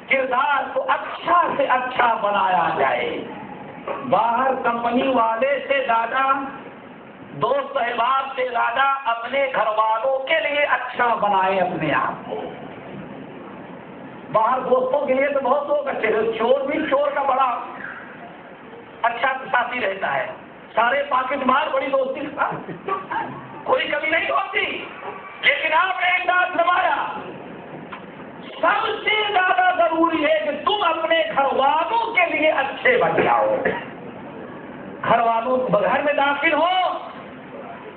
کردار کو اچھا سے اچھا بنایا جائے. باہر کمپنی والے سے زیادہ، دوست احباب سے زیادہ اپنے گھر والوں کے لیے اچھا بنائے اپنے آپ کو. باہر دوستوں کے لیے تو بہت لوگ اچھے، چور بھی چور کا بڑا اچھا ساتھی رہتا ہے. سارے پاکٹ مار بڑی دوستی کوئی کمی نہیں ہوتی. لیکن آپ نے ایک بات فرمایا، سب سے زیادہ ضروری ہے کہ تم اپنے گھر والوں کے لیے اچھے بن جاؤ. گھر والوں گھر میں داخل ہو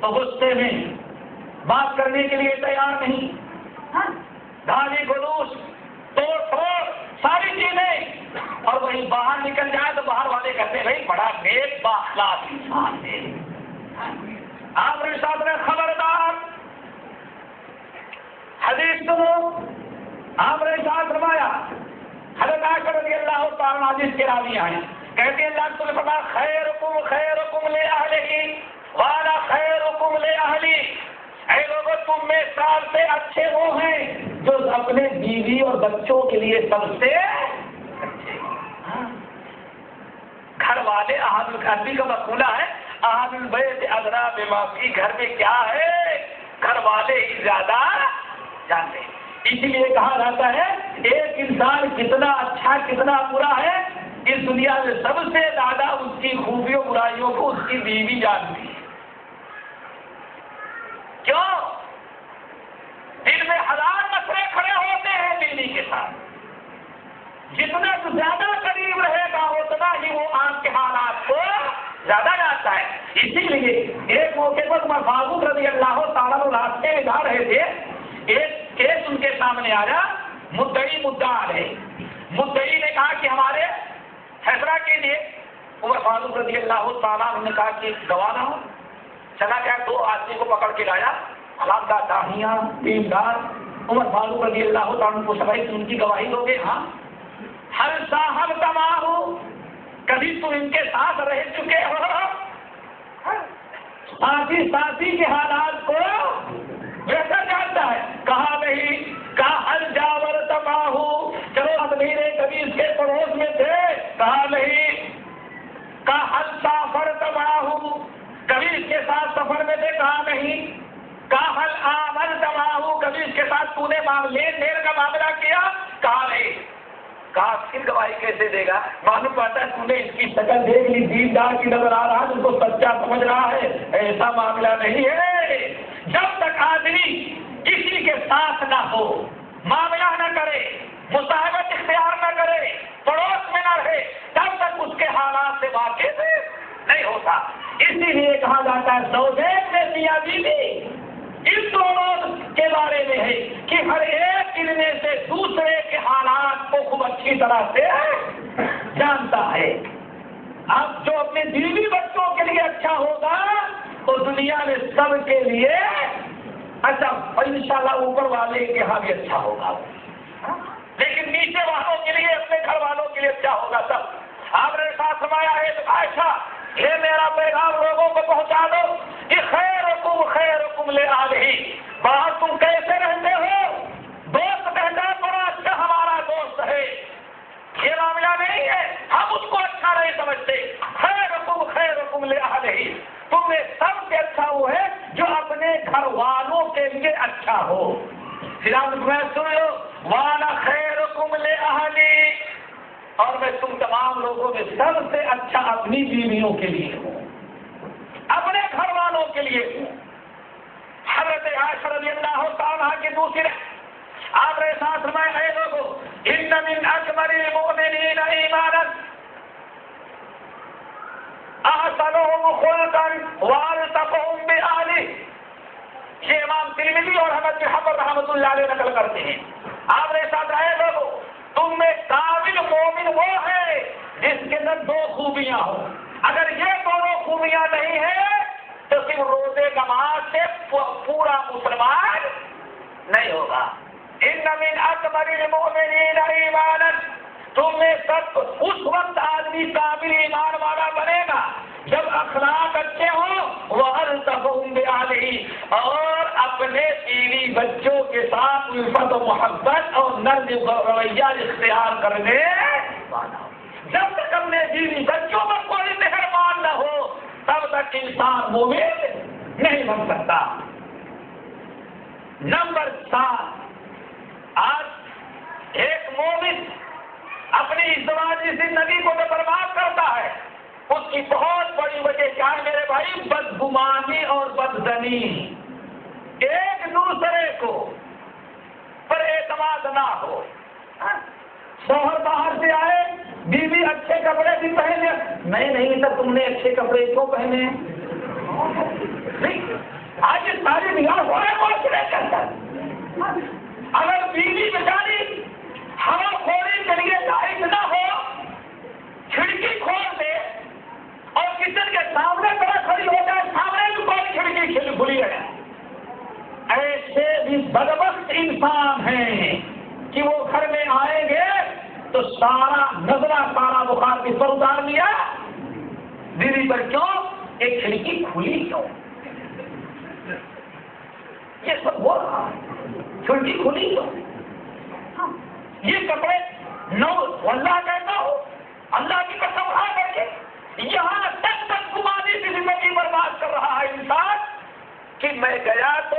تو غصے میں بات کرنے کے لیے تیار نہیں، گالی گلوچ، توڑ پھوڑ، ساری چیزیں، اور وہی باہر نکل جائے تو باہر والے کہتے ہیں بھائی بڑا نیک بااخلاق انسان ہے. آپ نے ساتھ میں خبردار حدیث سنو. آپ نے ساتھ فرمایا، حضرت عائشہ رضی اللہ تعالیٰ عنہ کے راوی ہیں، کہتے ہیں اللہ تعالیٰ نے فرمایا خیرکم خیرکم لأہلہ وانا خیرکم لأہلی. اے لوگوں تم میں سب سے اچھے وہ ہیں جو اپنے بیوی اور بچوں کے لیے سب سے اچھے. گھر والے اہل الحدی کا مقولہ ہے اہل البیت ادری بما فی. گھر میں کیا ہے گھر والے ہی زیادہ جانتے ہیں. اسی لیے کہا جاتا ہے ایک انسان کتنا اچھا کتنا برا ہے اس دنیا میں سب سے زیادہ اس کی خوبیوں برائیوں کو اس کی بیوی جانتی ہے. کیوں؟ دل میں ہزار مسئلے کھڑے ہوتے ہیں بیوی کے ساتھ. جتنا زیادہ قریب رہے گا اتنا ہی وہ آپ کے حالات کو زیادہ جانتا ہے. اسی لیے ایک موقع پر عمر فاروق رضی اللہ تعالیٰ عنہ راستے میں جا رہے تھے. ایک کیس ان کے سامنے آیا، مدعی مدعا ہے. مدعی نے کہا کہ ہمارے فیصلہ کیجیے. عمر فاروق رضی اللہ تعالیٰ عنہ نے کہا کہ گواہ نہ ہو. چلا گیا، 2 آدمی کو پکڑ کے لایا، خواندہ داہیاں دیندار. عمر فاروق رضی اللہ تعالیٰ عنہ کو سمجھ ان کی گواہی دو گے؟ ہاں. ہر صاحب تمام ہو، کبھی تم ان کے ساتھ رہ چکے ہو، ساتھی کے حالات کو بہتر جانتا ہے. کہا نہیں. کہا ہر جاور تمام ہو، چلو امیر کبھی اس کے پڑوس میں تھے. کہا نہیں. کہا ہر سافر تمام ہو، کبھی اس کے ساتھ سفر میں تھے. کہا نہیں. کہا ہل آمن تمام ہو، کبھی اس کے ساتھ تو نے لین دین کا معاملہ کیا. کہا نہیں. کہا پھر گواہی کیسے دے گا؟ معلوم پڑتا ہے تو نے اس کی شکل دیکھ لی، دیندار کی نظر آ رہا ہے، اس کو سچا سمجھ رہا ہے. ایسا معاملہ نہیں ہے. جب تک آدمی کسی کے ساتھ نہ ہو، معاملہ نہ کرے، مصاحبت اختیار نہ کرے، پڑوس میں نہ رہے، تب تک اس کے حالات سے واقف نہیں ہوتا. اسی لیے کہا جاتا ہے زوجین میں میاں بیوی اس دونوں کے بارے میں ہے کہ ہر ایک ان میں سے دوسرے کے حالات کو خوب اچھی طرح سے جانتا ہے. اب جو اپنے بیوی بچوں کے لیے اچھا ہوگا تو دنیا میں سب کے لیے اچھا، اور انشاءاللہ اوپر والے کے ہاں بھی اچھا ہوگا. لیکن نیچے والوں کے لیے، اپنے گھر والوں کے لیے اچھا ہوگا سب. آپ نے ساتھ فرمایا ہے تو عائشہ یہ میرا پیغام لوگوں کو پہنچا دو کہ خیرکم لأہلہ. باہر تم کیسے رہتے ہو؟ دوست کہتا ہے بڑا اچھا ہمارا دوست ہے، یہ معاملہ نہیں ہے. ہم اس کو اچھا نہیں سمجھتے. خیرکم لأہلہ، تم میں سب سے اچھا وہ ہے جو اپنے گھر والوں کے لیے اچھا ہو. میں سن لو، وانا خیرکم لأہلی، اور میں تم تمام لوگوں میں سب سے اچھا اپنی بیویوں کے لیے ہوں، اپنے گھر والوں کے لیے ہوں. حضرت عائشہ رضی اللہ تعالیٰ کے دوسرے آپ نے ساتھ میں اے لوگوں ان من اکبر المؤمنین ایمانا احسنهم خلقا والتقهم بآلہ. یہ امام ترمذی اور احمد بن حنبل رحمۃ اللہ علیہ نقل کرتے ہیں. آپ نے ساتھ اے لوگوں تم میں کامل مومن وہ ہے جس کے اندر 2 خوبیاں ہوں. اگر یہ دونوں خوبیاں نہیں ہیں تو صرف روزے نماز سے پورا مسلمان نہیں ہوگا. ان من اکبر المؤمنین ایمانا، تم میں سب اس وقت آدمی کامل ایمان والا بنے گا جب اخلاق اچھے ہوں، وَأَلْتَفَهُمْ بِأَهْلِهِ، اور اپنے بیوی بچوں کے ساتھ الفت و محبت اور نرم رویہ اختیار کرنے والا. جب تک اپنے بیوی بچوں پر کوئی مہربان نہ ہو تب تک انسان مومن نہیں بن سکتا. نمبر 7، آج ایک مومن اپنی ازدواجی زندگی کو جو برباد کرتا ہے اس کی بہت بڑی وجہ کیا ہے میرے بھائی؟ بدگمانی اور بدزنی. ایک دوسرے کو پر اعتماد نہ ہو. شوہر باہر سے آئے، بیوی اچھے کپڑے بھی پہنے، نہیں سر تم نے اچھے کپڑے کیوں پہنے؟ آج یہ ساری بگاڑ ہو رہے معاشرے کے اندر. اگر بیوی بیچاری ہوا خوری کے لیے لائٹ نہ ہو، کھڑکی کھول دے اور کچن کے سامنے بڑا کھڑی ہو جائے، سامنے بھی کوئی کھڑکی کھلی ہے، ایسے بھی بدبخت انسان ہیں کہ وہ گھر میں آئیں گے تو سارا نظرہ سارا بخار کس پر اتار لیا؟ بیوی پر. کیوں؟ ایک کھڑکی کھلی کیوں؟ یہ سب بول رہا کھڑکی کھلی کیوں؟ یہ کپڑے نو اللہ کہتا ہوں، اللہ کی قسم کھا کر کے یہاں تک بدگمانی کی زندگی برباد کر رہا ہے انسان کہ میں گیا تو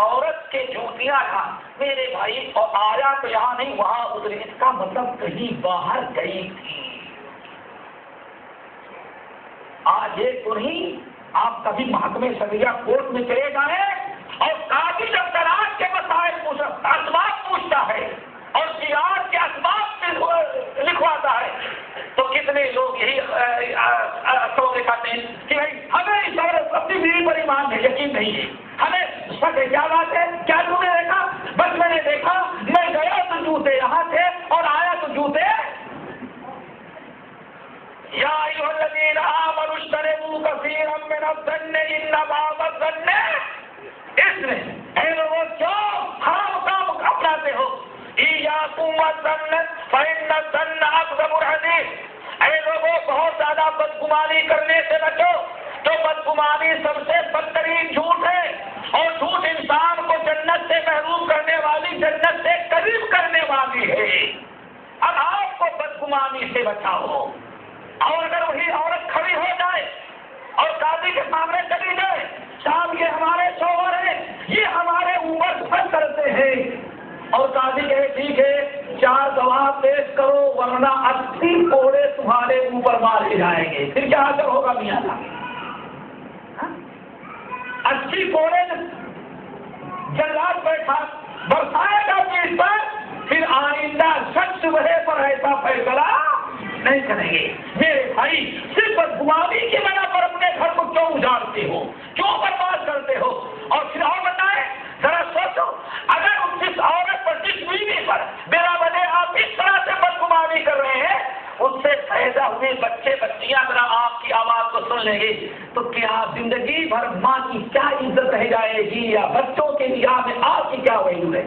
عورت کے جوتیاں تھا میرے بھائی، اور آیا تو یہاں نہیں وہاں اتری. اس کا مطلب کہیں باہر گئی تھی. آج ایک تو نہیں، آپ کبھی محکمے شریعہ کورٹ میں چلے جائیں اور قاضی جب طلاق کے مسائل اسباب پوچھتا ہے اور زیاد کے اسباب لکھواتا ہے تو کتنے لوگ یہی دکھاتے ہیں کہ بھائی ہمیں اس عورت اپنی بیوی پر ایمان ہے، یقین نہیں ہے، ہمیں سب کیا بات ہے؟ کیا تم نے دیکھا؟ بس میں نے دیکھا، میں گیا تو جوتے یہاں تھے اور آیا تو جوتے. یا ایھا الذین آمنوا اجتنبوا کثیرا من الظن ان بعض الظن اثم. اے لوگوں کیوں حرام کام اپناتے ہو؟ ایاکم والظن فإن الظن اکذب الحدیث. اے لوگوں بہت زیادہ بدگمانی کرنے سے بچو، تو بدگمانی سب سے بدترین جھوٹ ہے، اور جھوٹ انسان کو جنت سے محروم کرنے والی، جنت سے قریب کرنے والی ہے. اب آپ کو بدگمانی سے بچاؤ. اور اگر وہی عورت کھڑی ہو جائے اور قاضی کے سامنے چلی جائے، صاحب یہ ہمارے شوہر ہیں، یہ ہمارے اوپر شک کرتے ہیں، اور قاضی کہے ٹھیک ہے 4 گواہ پیش کرو ورنہ 80 کوڑے تمہارے اوپر مارے جائیں گے، پھر کیا اثر ہوگا میاں صاحب؟ 80 کوڑے جلاد بیٹھا برسائے گا چیز پر، پھر آئندہ شخص وہے پر ایسا فیصلہ نہیں کریں گے. میرے بھائی صرف بدگمانی کی بنا پر اپنے گھر کو کیوں اجاڑتے ہو، کیوں برباد کرتے ہو؟ اور پھر اور بتائیں، ذرا سوچو، اگر جس عورت پر، جس بیوی پر میرا وجہ آپ اس طرح سے بدگمانی کر رہے ہیں، اس سے پیدا ہوئے بچے بچیاں ذرا آپ کی آواز کو سن لیں گے تو کیا زندگی بھر ماں کی کیا عزت رہ جائے گی، یا بچوں کے نگاہ میں آپ کی کیا ویلو ہے؟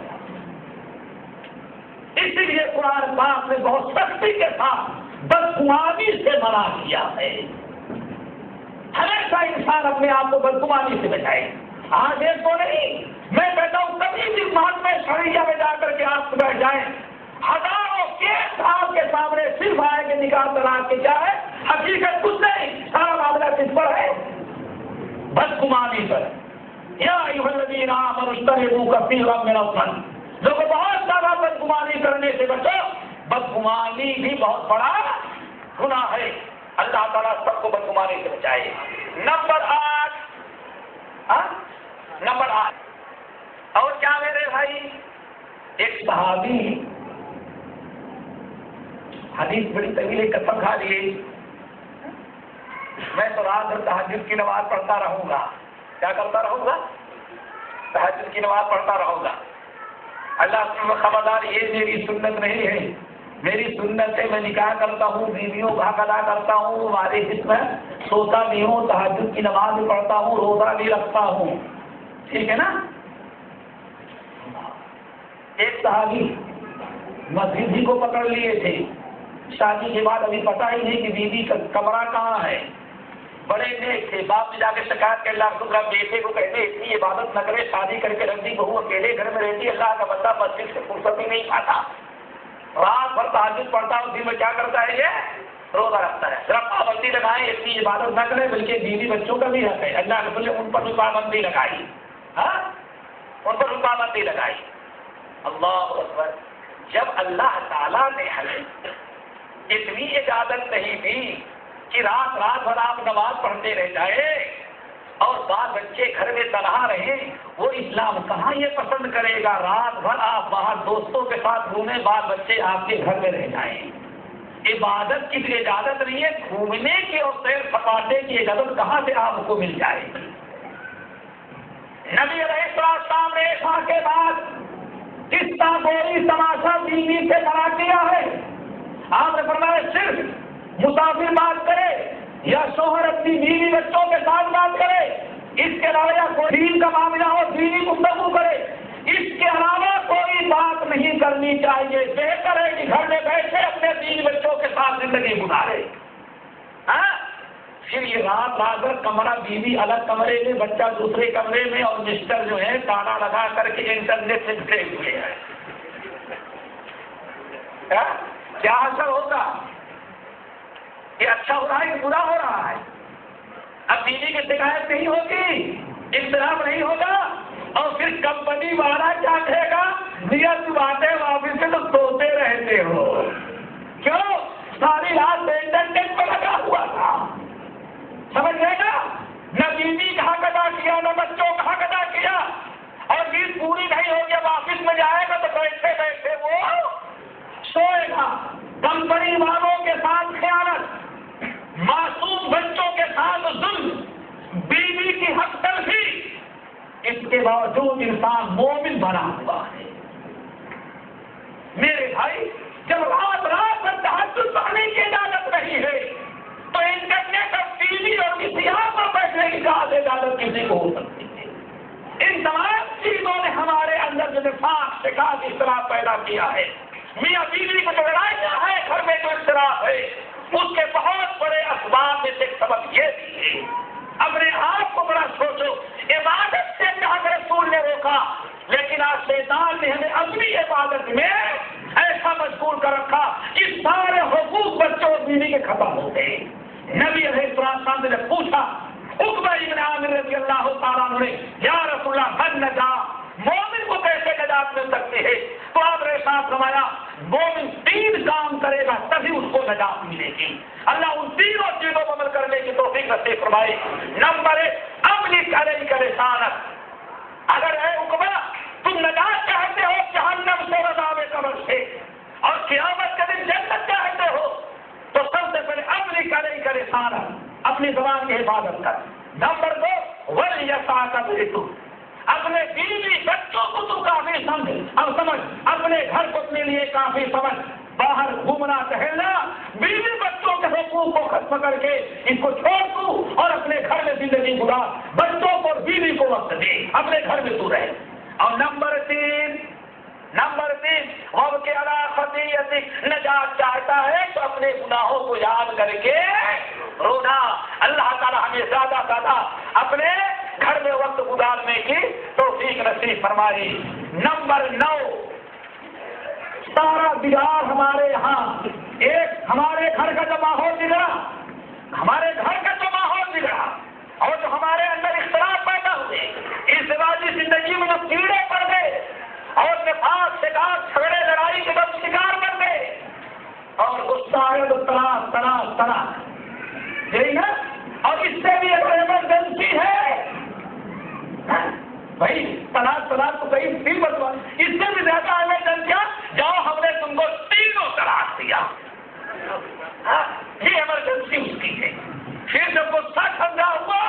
اسی لیے قرآن پاک نے بہت سختی کے ساتھ بدگمانی سے منع کیا ہے. ہمیشہ انسان اپنے آپ کو بدگمانی سے بچائے. آج ایک تو نہیں، میں کہتا ہوں کبھی بھی محکمہ شریعہ میں جا کر کے آپ بیٹھ جائیں، ہزاروں کیس آپ کے سامنے صرف آئے کہ نکاح طلاق کے کیا ہے، حقیقت کچھ نہیں، سارا معاملہ کس پر ہے؟ بدگمانی پر. یا ایھا الذین آمنوا اجتنبوا کثیرا من الظن. لوگوں بہت زیادہ بدگمانی کرنے سے بچو. بدگمانی بھی بہت بڑا گناہ ہے. اللہ تعالیٰ سب کو بدگمانی سے بچائے. نمبر 8 اور کیا میرے بھائی، ایک صحابی حدیث بڑی طویل قسم کھا لیے، میں تو رات بھر تہجد کی نماز پڑھتا رہوں گا. کیا کرتا رہوں گا؟ تہجد کی نماز پڑھتا رہوں گا. اللہ سے خبردار، یہ میری سنت نہیں ہے. میری سنت ہے میں نکاح کرتا ہوں، بیویوں کا حق ادا کرتا ہوں، ہمارے حص میں سوتا بھی ہوں، تہجد کی نماز بھی پڑھتا ہوں، روزہ بھی رکھتا ہوں. ٹھیک ہے نا؟ ایک صحابی مسجد ہی کو پکڑ لیے تھے، شادی کے بعد ابھی پتہ ہی نہیں کہ بیوی کا کمرہ کہاں ہے، بڑے نیک تھے، باپ نے جا کے شکایت کر اللہ رسول بیٹے کو کہتے اتنی عبادت نہ کرے، شادی کر کے رکھ دی، بہو اکیلے گھر میں رہتی، اللہ کا بندہ مسجد سے فرصت ہی نہیں پاتا، رات بھر تہجد پڑھتا، اسی میں کیا کرتا ہے یہ روزہ رکھتا ہے، ذرا پابندی لگائیں، اتنی عبادت نہ کرے، بلکہ بیوی بچوں کا بھی حق ہے، اللہ رسول نے ان پر بھی پابندی لگائی، ہاں ان پر بھی پابندی لگائی۔ اللہ اکبر، جب اللہ تعالیٰ نے ہمیں اتنی اجازت نہیں دی کہ رات رات بھر آپ نماز پڑھتے رہ جائے اور بال بچے گھر میں تنہا رہے، وہ اسلام کہاں یہ پسند کرے گا رات بھر آپ باہر دوستوں کے ساتھ گھومیں، بال بچے آپ کے گھر میں رہ جائیں۔ عبادت کی بھی اجازت نہیں ہے، گھومنے کی اور سیر سپاٹے کی اجازت کہاں سے آپ کو مل جائے گی؟ نبی علیہ السلام نے عشاء کے بعد قصہ گوری تماشا بیوی سے منع کیا ہے، آپ نے فرمایا صرف مسافر بات کرے یا شوہر اپنی بیوی بچوں کے ساتھ بات کرے، اس کے علاوہ یا کوئی دین کا معاملہ ہو دینی گفتگو کرے، اس کے علاوہ کوئی بات نہیں کرنی چاہیے، بہتر ہے کہ گھر میں بیٹھے اپنے بیوی بچوں کے ساتھ زندگی گزارے۔ پھر یہ رات رات بھر کمرہ بیوی الگ کمرے میں، بچہ دوسرے کمرے میں، اور مسٹر جو ہے تالا لگا کر کے انٹرنیٹ سے جڑے ہوئے ہیں، کیا اثر ہوگا؟ یہ اچھا ہو رہا ہے کہ برا ہو رہا ہے؟ اب بیوی کی شکایت نہیں ہوگی، اختلاف نہیں ہوگا، اور پھر کمپنی والا کیا کہے گا، نیت باتیں واپس سے تو سوتے رہتے ہو، کیوں؟ ساری رات انٹرنیٹ پہ لگا ہوا تھا، سمجھ گئے نا؟ نہ بیوی کا حق ادا کیا، نہ بچوں کا حق ادا کیا، اور نیند پوری نہیں ہوگی، اب آفس میں جائے گا تو بیٹھے بیٹھے وہ سوئے گا۔ کمپنی والوں کے ساتھ خیانت، معصوم بچوں کے ساتھ ظلم، بیوی کی حق تلفی، اس کے باوجود انسان مومن بنا ہوا ہے۔ میرے بھائی، جب رات رات میں تہجد پڑھنے کی اجازت نہیں ہے تو انٹرنیٹ اور ٹی وی اور کسی اور پر بیٹھنے کی اجازت کسی کو ہو سکتی ہے؟ ان تمام چیزوں نے ہمارے اندر جو نفاق شکاف اختلاف پیدا کیا ہے، میاں بیوی کو جو لڑائیاں ہے، گھر میں جو اختلاف ہے، اس کے بہت بڑے اسباب میں سے ایک سبب یہ بھی ہے۔ اپنے آپ کو بڑا سوچو، عبادت سے اللہ کے رسول نے روکا، لیکن آج شیطان نے ہمیں اپنی عبادت میں ایسا مجبور کر رکھا کہ سارے حقوق بچوں اور بیوی کے ختم ہو گئے۔ نبی علیہ السلام نے پوچھا عقبہ ابن عامر رضی اللہ تعالیٰ عنہ نے، یا رسول اللہ من نجا، مومن کو کیسے نجات مل سکتی ہے؟ تو آپ نے ساتھ فرمایا مومن 3 کام کرے گا تبھی اس کو نجات ملے گی۔ اللہ ان تینوں چیزوں کو عمل کرنے کی توفیق نصیب فرمائے۔ نمبر 1، املک علیک لسانک، اگر اے عقبہ تم نجات چاہتے ہو جہنم سے، عذاب قبر سے، اور قیامت کے دن جنت چاہتے ہو تو سب سے پہلے املک علیک لسانک، اپنی زبان کی حفاظت کر۔ نمبر 2، ولیسعک بیتک، اپنے بیوی بچوں کو تو کافی سمجھ، اپنے گھر کو اپنے لیے کافی سمجھ، باہر گھومنا ٹہلنا، بیوی بچوں کے حقوق کو ختم کر کے ان کو چھوڑ دو اور اپنے گھر میں زندگی گزار، بچوں کو اور بیوی کو وقت دے، اپنے گھر میں تو رہے۔ اور نمبر 3 وب کے علاقیت، نجات چاہتا ہے تو اپنے گناہوں کو یاد کر کے رونا۔ اللہ تعالیٰ ہمیں زیادہ زیادہ اپنے گھر میں وقت گزارنے کی توفیق نصیب فرمائے۔ نمبر 9، سارا بگاڑ ہمارے یہاں، ایک ہمارے گھر کا جو ماحول بگڑا، ہمارے گھر کا جو ماحول بگڑا، اور جو ہمارے اندر اختلاف پیدا ہوئے، ازدواجی زندگی میں جو کیڑے پڑ گئے، اور نفاق شکایت جھگڑے لڑائی کے بد شکار بن گئے، اور غصہ ہے تو طلاق، یہی نا؟ اور اس سے بھی اگر ایمرجنسی ہے بھائی، طلاق تو کئی 3 مرتبہ، اس سے بھی زیادہ ایمرجنسی، جاؤ ہم نے تم کو 3 طلاق دیا، یہ ایمرجنسی اس کی ہے۔ پھر جب غصہ ٹھنڈا ہوا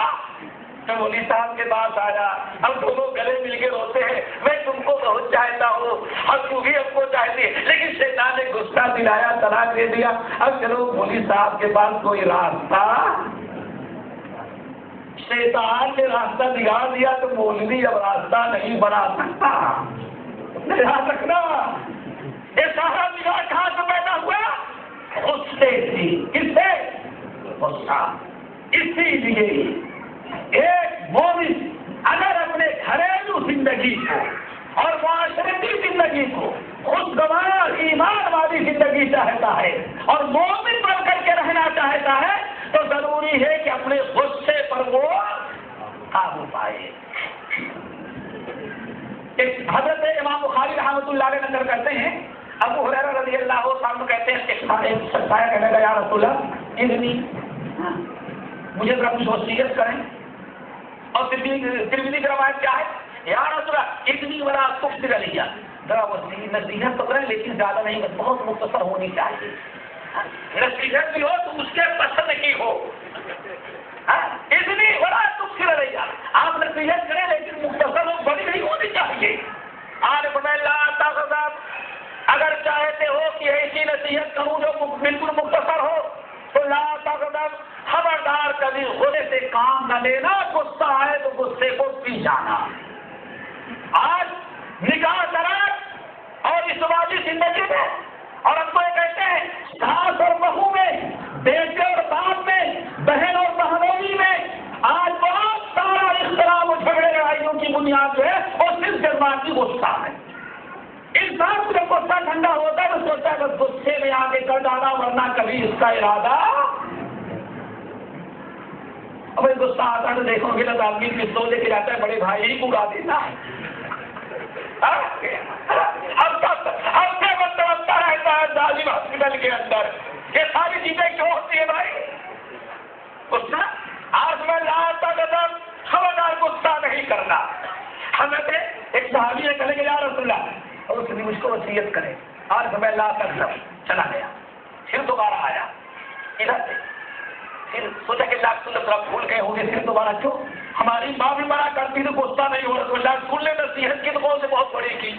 تو مولوی صاحب کے پاس آیا، ہم دونوں گلے مل کے روتے ہیں، میں تم کو بہت چاہتا ہوں اور تو بھی ہم کو چاہتی ہے، لیکن شیطان نے غصہ دلایا، طلاق دے دیا۔ اب چلو مولوی صاحب کے پاس کوئی راستہ، شیطان نے راستہ دکھا دیا تو مولوی اب راستہ نہیں بنا سکتا، یاد رکھنا یہ سارا نگاہ کہاں سے پیدا ہوا؟ غصے سے. کس سے؟ غصہ. اسی لیے ایک مومن اگر اپنے گھریلو زندگی کو اور معاشرتی زندگی کو خوشگوار ایمان والی زندگی چاہتا ہے اور مومن بن کر کے رہنا چاہتا ہے تو ضروری ہے کہ اپنے غصے پر وہ قابو پائے. حضرت امام بخاری رحمۃ اللہ علیہ نقل کرتے ہیں ابو ہریرہ رضی اللہ عنہ کہتے ہیں ایک سایہ کہنے لگا یا رسول اللہ اتنی مجھے ذرا کچھ وصیت کریں. اور ترمذی کی روایت کیا ہے؟ یا رسول اللہ اتنی بڑا تفصیل لیا ذرا وصیت نصیحت تو کریں لیکن زیادہ نہیں بہت مختصر ہونی چاہیے. نصیحت بھی ہو تو اس کے پسند کی ہو. اتنی بڑا تفصیل لیا آپ نصیحت کریں لیکن مختصر ہو بڑی نہیں ہونی چاہیے. آج لا تغضب اگر چاہتے ہو کہ ایسی نصیحت کروں جو بالکل مختصر ہو تو لا تغضب خبردار کبھی غصے سے کام نہ لینا. غصہ آئے تو غصے کو پی جانا. آج نکاح طلاق اور ازدواجی زندگی میں اور ہم کو یہ کہتے ہیں ساس اور بہو میں بیٹے اور باپ میں بہن اور بہنوئی میں آج بہت سارا اختلاف و جھگڑے لڑائیوں کی بنیاد جو ہے وہ صرف جذباتی غصہ ہے. انسان کو جب غصہ ٹھنڈا ہوتا ہے تو سوچتا ہے بس غصے میں آگے کر ڈالا ورنہ کبھی اس کا ارادہ. اب غصہ آتا ہے تو دیکھو گے تو آدمی پستول لے کے جاتا ہے بڑے بھائی کو اڑا دیتا ہے. بنتا رہتا ہے تعلیم ہاسپٹل کے اندر. یہ ساری چیزیں کیوں ہوتی ہے بھائی؟ غصہ آج میں لاتا قدم خبردار غصہ نہیں کرنا. حضرت ایک صحابی ہے کہنے کے یا رسول اللہ اور اس نے مجھ کو وصیت کرے. آج میں لاتا قدم چلا گیا پھر دوبارہ آیا ادھر سے پھر سوچا کہ اللہ بھول گئے ہوں گے پھر دوبارہ کیوں. ہماری ماں بھی منع کرتی تو غصہ نہیں ہو رسول اللہ سن لے نصیحت کی تو کون سے بہت بڑی کی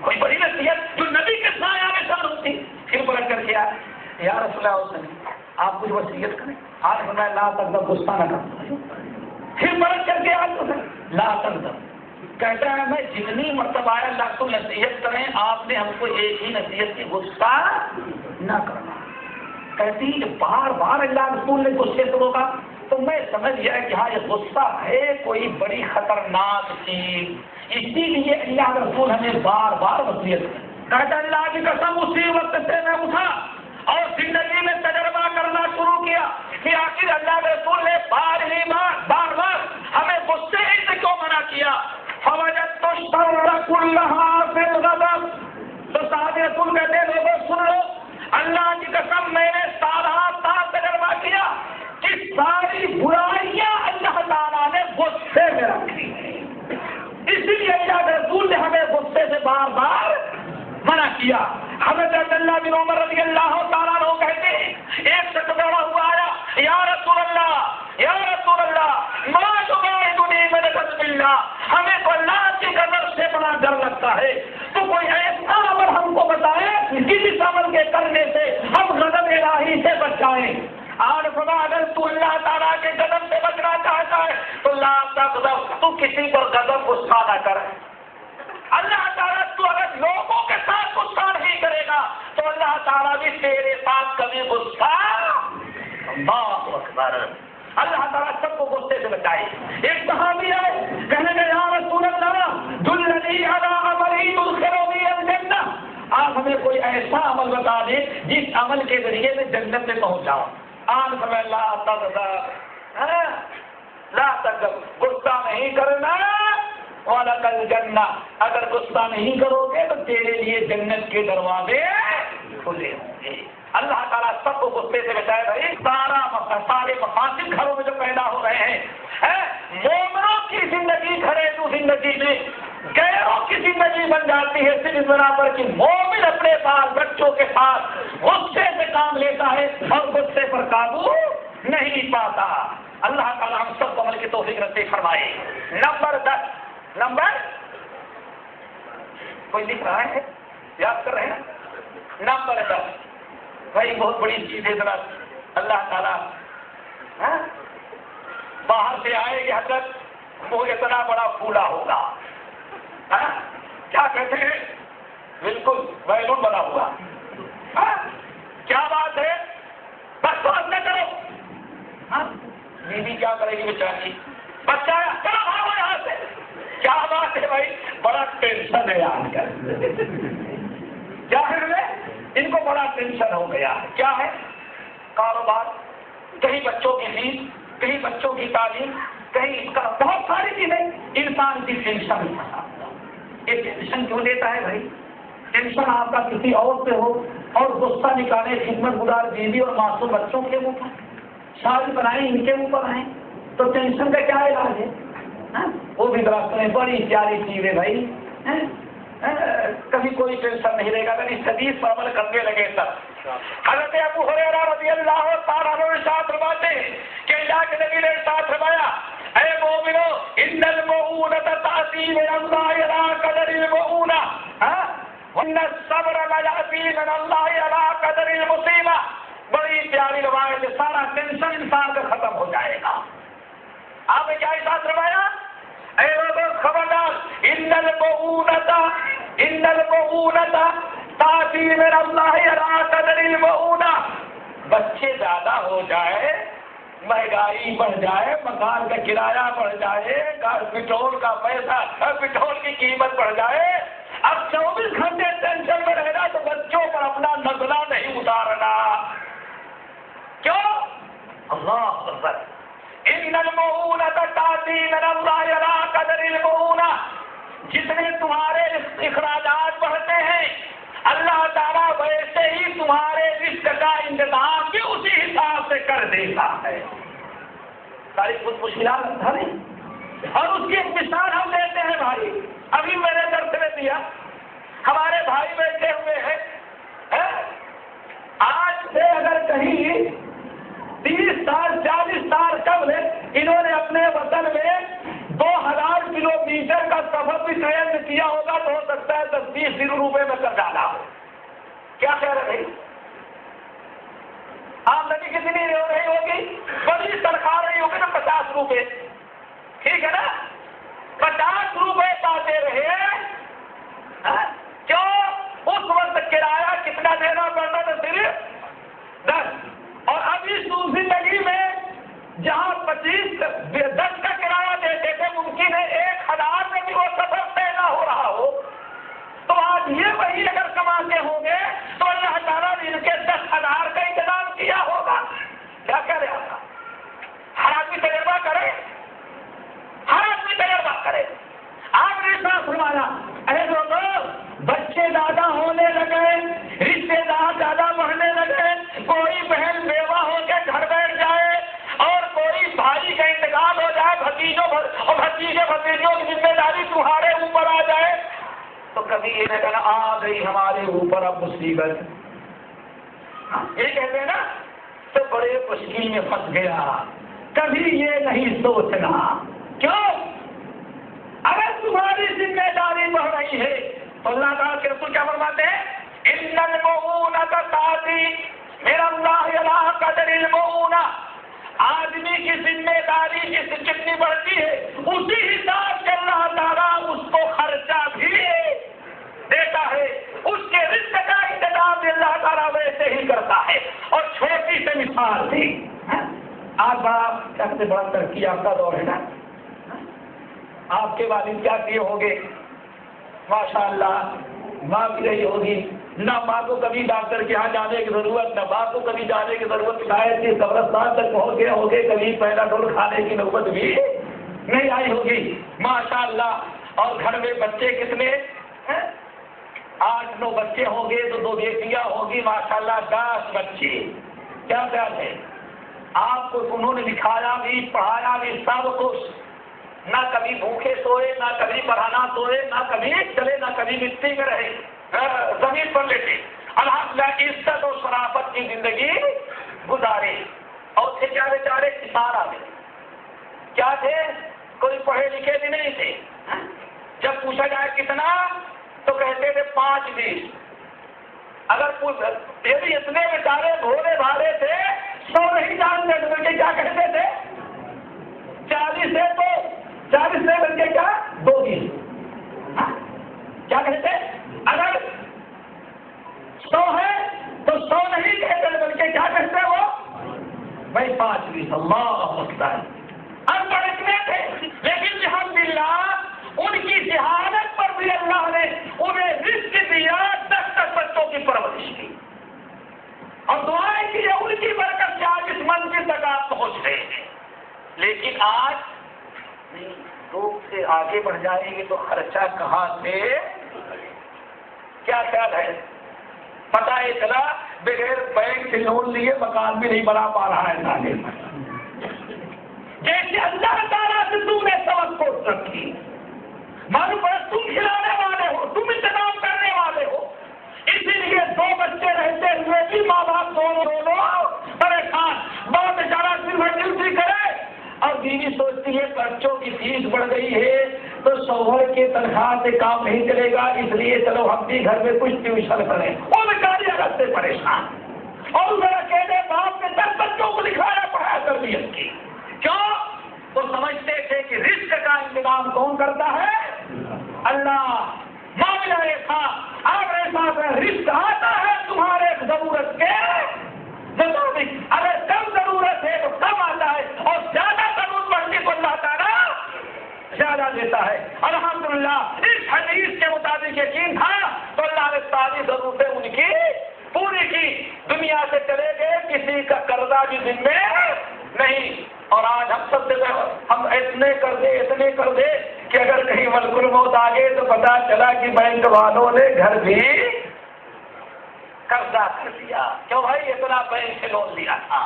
کوئی بڑی نصیحت جو نبی کے سایہ میں شان ہوتی. پھر پلٹ کر کے یا رسول اللہ آپ کچھ وصیت کریں. آج میں لا تغضب غصہ نہ کرتا. پھر پلٹ کر کے آج لا تغضب کہتا ہے میں جتنی مرتبہ آیا اللہ کو نصیحت کریں آپ نے ہم کو ایک ہی نصیحت کی غصہ نہ کرنا. کہتی کہ بار بار اللہ رسول نے غصے سے روکا تو میں سمجھ گیا کہ ہاں یہ غصہ ہے کوئی بڑی خطرناک چیز. اسی لیے اللہ رسول ہمیں بار بار وصیت کہتا اللہ کی قسم اسی وقت سے میں اٹھا اور زندگی میں تجربہ کرنا شروع کیا کہ آخر اللہ رسول نے بار بار ہمیں غصے سے کیوں منع کیا. فوجدت الشر كلها في الغضب. تو صحابہ رسول کہتے لوگوں سن لو اللہ کی قسم میں نے سال تجربہ کیا کہ ساری برائیاں اللہ تعالیٰ نے غصے میں رکھی ہیں. اسی لیے اللہ رسول نے ہمیں غصے سے بار بار منع کیا. حضرت عبداللہ بن عمر رضی اللہ تعالیٰ عنہ کہتے ہیں ایک شخص دوڑا ہوا آیا یا رسول اللہ ما تباعدنی من غضب اللہ. ہمیں تو اللہ کی غضب سے بڑا ڈر لگتا ہے تو کوئی ایسا عمل ہم کو بتائے کسی عمل کے کرنے سے ہم غضب الہی سے بچ جائیں. آج خدا اگر تو اللہ تعالیٰ کے غضب سے بچنا چاہتا ہے تو لا تغضب تو کسی پر غضب غصہ نہ کر. اللہ تعالیٰ تو اگر لوگوں کے ساتھ غصہ نہیں کرے گا تو اللہ تعالیٰ بھی تیرے ساتھ کبھی غصہ. اللہ اکبر. اللہ تعالیٰ سب کو غصے سے بچائے. ایک صحابی ہے کہنے لگے یا رسول اللہ دلنی علی عمل یدخلنی الجنہ. آپ ہمیں کوئی ایسا عمل بتا دیں جس عمل کے ذریعے میں جنت میں پہنچ جاؤں. آج ہمیں لا تغضب غصہ نہیں کرنا وَلَكَ الْجَنَّةُ. اگر غصہ نہیں کرو گے تو تیرے لیے جنت کے دروازے کھلے ہوں گے. اللہ تعالیٰ سب کو غصے سے بچائے. بھائی سارے مفاسد گھروں میں جو پیدا ہو رہے ہیں مومنوں کی زندگی گھریلو زندگی میں غیروں کی زندگی بن جاتی ہے صرف برابر کی مومن اپنے بال بچوں کے ساتھ غصے سے کام لیتا ہے اور غصے پر قابو نہیں پاتا. اللہ تعالیٰ ہم سب کو عمل کی توفیق نصیب فرمائے. نمبر 10 کوئی لکھ رہا ہے یاد کر رہے ہیں. نمبر 10 بھائی بہت بڑی چیز ہے. ذرا اللہ تعالیٰ باہر سے آئے گی حضرت وہ اتنا بڑا پھولا ہوگا کیا کہتے ہیں؟ بالکل بیلون بنا ہوا. کیا بات ہے؟ بس بات نہ کرو. بیوی کیا کرے گی بیچاری؟ بچہ چلو بھاگو یہاں سے. کیا بات ہے بھائی؟ بڑا ٹینشن ہے آج کل. کیا ہے؟ ان کو بڑا ٹینشن ہو گیا ہے. کیا ہے؟ کاروبار، کہیں بچوں کی فیس، کہیں بچوں کی تعلیم، کہیں اس کا بہت ساری چیزیں انسان کی ٹینشن میں. یہ ٹینشن کیوں لیتا ہے بھائی؟ ٹینشن آپ کا کسی اور پہ ہو اور غصہ نکالے خدمت گزار بیوی اور معصوم بچوں کے اوپر، شادی بنائیں ان کے اوپر آئیں، تو ٹینشن کا کیا علاج ہے؟ وہ بھی درخت میں بڑی پیاری چیز ہے بھائی. کبھی کوئی ٹینشن نہیں رہے گا اگر اس حدیث پر عمل کرنے لگے تب. حضرت ابو ہریرہ رضی اللہ تعالیٰ عنہ ارشاد فرماتے ہیں کہ اللہ کے نبی نے ارشاد فرمایا اے مومنو ان المؤونۃ تأتی من اللہ علی قدر المؤونہ وان الصبر لیأتی من اللہ علی قدر المصیبہ. بڑی پیاری روایت ہے. سارا ٹینشن انسان کا ختم ہو جائے گا. آپ نے کیا ارشاد فرمایا؟ اے لوگوں خبردار ان المؤونۃ تأتی من اللہ علی قدر المؤونہ. بچے زیادہ ہو جائے، مہنگائی بڑھ جائے، مکان کا کرایہ بڑھ جائے، پٹرول کا پیسہ، پٹرول کی قیمت بڑھ جائے، اب 24 گھنٹے ٹینشن میں رہنا تو بچوں پر اپنا نزلہ نہیں اتارنا. کیوں؟ اللہ اکبر. ان المؤونۃ تأتی من اللہ علی قدر المؤونہ. جتنے تمہارے اخراجات بڑھتے ہیں اللہ تعالیٰ ویسے ہی تمہارے رزق کا انتظام بھی اسی حساب سے کر دیتا ہے. ساری کچھ مشکلات تھا نہیں. اور اس کی ایک مثال ہم دیتے ہیں بھائی. ابھی میں نے درس میں دیا، ہمارے بھائی بیٹھے ہوئے ہیں، آج سے اگر کہیں 30 سال 40 سال قبل انہوں نے اپنے وطن میں 2000 کلومیٹر کا سفر بھی ٹرین میں کیا ہوگا تو ہو سکتا ہے 10-20 روپے میں کر ڈالا ہو. کیا کہہ رہے بھائی؟ آمدنی کتنی ہو رہی ہوگی؟ بڑی تنخواہ رہی ہوگی نا 50 روپے. ٹھیک ہے نا؟ 50 روپے پاتے رہے. کیوں؟ اس وقت کرایہ کتنا دینا پڑتا تھا؟ صرف 10. اور ابھی زندگی میں جہاں 10 کا کرایہ دیتے تھے ممکن ہے 1000 میں بھی وہ سفر طے نہ ہو رہا ہو. تو آج یہ وہی اگر کماتے ہوں گے تو اللہ تعالیٰ نے ان کے 10,000 کا انتظام کیا ہوگا. کیا کہہ رہے آپ؟ ہر آدمی تجربہ کرے، ہر آدمی تجربہ کرے. آپ نے ساتھ فرمایا اے لوگوں بچے زیادہ ہونے لگے، رشتے دار زیادہ بڑھنے لگے، کوئی بہن بیوہ ہو کے گھر بیٹھ جائے اور کوئی بھائی کا انتقال ہو جائے، بھتیجوں اور بھتیجے بھتیجوں کی ذمہ داری تمہارے اوپر آ جائے تو کبھی یہ نہ کہنا آ گئی ہمارے اوپر اب مصیبت. یہ کہتے ہیں نا تو بڑے مشکل میں پھنس گیا. کبھی یہ نہیں سوچنا. کیوں؟ اگر تمہاری ذمہ داری بڑھ رہی ہے تو اللہ تعالیٰ کے رسول کیا فرماتے ہیں؟ ان المؤونۃ تأتی من اللہ علی قدر المؤونہ. آدمی کی ذمہ داری جتنی بڑھتی ہے اسی حساب سے اللہ تعالیٰ اس کو خرچہ بھی دیتا ہے. اس کے رزق کا انتظام بھی اللہ تعالیٰ ویسے ہی کرتا ہے. اور چھوٹی سی مثال تھی، آج بڑا ترقی یافتہ دور ہے نا. آپ کے والد کیا کیے ہوں گے؟ ماشاء اللہ ماں بھی رہی ہوگی. نہ ماں کو کبھی ڈاکٹر کے یہاں جانے کی ضرورت، نہ باپ کو کبھی جانے کی ضرورت. شاید کہ قبرستان تک پہنچ گئے ہوگے، کبھی پہلا ڈول کھانے کی نوبت بھی نہیں آئی ہوگی. ماشاء اللہ. اور گھر میں بچے کتنے؟ 8-9 بچے ہوں گے تو 2 بیٹیاں ہوگی. ماشاء اللہ 10 بچے. کیا بات ہے؟ آپ کو انہوں نے لکھایا بھی، پڑھایا بھی، سب کچھ. نہ کبھی بھوکے سوئے، نہ کبھی پڑھانا سوئے، نہ کبھی چلے، نہ کبھی مٹی میں رہے، زمین پر لیٹے. الحمدللہ عزت و شرافت کی زندگی گزارے. اور تھے کیا بیچارے؟ کسان آدمی. کیا تھے؟ کوئی پڑھے لکھے بھی نہیں تھے. جب پوچھا جائے کتنا تو کہتے تھے 5 20. اگر یہ بھی اتنے بیچارے بھولے بھالے تھے 100 نہیں جانتے تھے. کیا کہتے تھے؟ 40 سے تو 40 سے بن کے کیا 2 20. کیا 100 نہیں کہتے بلکہ کیا کہتے وہ بھائی 5 اللہ اکبر ان پڑھ اتنے تھے لیکن الحمدللہ ان کی ذہانت پر بھی اللہ نے انہیں رزق دیا 10 بچوں کی پرورش کی اور دعائیں کی ان کی برکت سے آج اس منزل تک آپ پہنچ رہے ہیں. لیکن آج لوگ سے آگے بڑھ جائیں گے تو خرچہ کہاں سے کیا خیال ہے پتہ ہی چلا بغیر بینک سے لون لیے مکان بھی نہیں بنا پا رہا ہے آگے جیسے اللہ تعالیٰ سے تم نے توقع رکھی معلوم پڑا تم کھلانے والے ہو تم انتظام کرنے والے ہو اسی لیے 2 بچے رہتے ہوئے بھی ماں باپ دونوں پریشان باپ بیچارہ صرف ڈیوٹی کرے اور بیوی سوچتی ہے بچوں کی فیس بڑھ گئی ہے تو شوہر کے تنخواہ سے کام نہیں چلے گا اس لیے چلو ہم بھی گھر میں کچھ ٹیوشن کریں وہ بیچاری الگ سے پریشان اور میرا کہنے باپ نے 10 بچوں کو لکھایا پڑھایا تربیت کی کیوں وہ سمجھتے تھے کہ رزق کا انتظام کون کرتا ہے اللہ. معاملہ یہ تھا آپ ایسا رزق آتا ہے تمہارے ضرورت کے مطابق اگر کم ضرورت ہے تو کم آتا ہے اور زیادہ ضرورت پڑنے کو اللہ تعالیٰ زیادہ دیتا ہے. الحمدللہ اس حدیث کے مطابق یقین تھا تو اللہ نے ساری ضرورتیں ان کی پوری کی دنیا سے چلے گئے کسی کا قرضہ بھی دن میں نہیں. اور آج ہم سب سے ہم اتنے کر دے کہ اگر کہیں ملک الموت آ گئے تو پتا چلا کہ بینک والوں نے گھر بھی قرضہ کر دیا کیوں بھائی اتنا بینک سے لون لیا تھا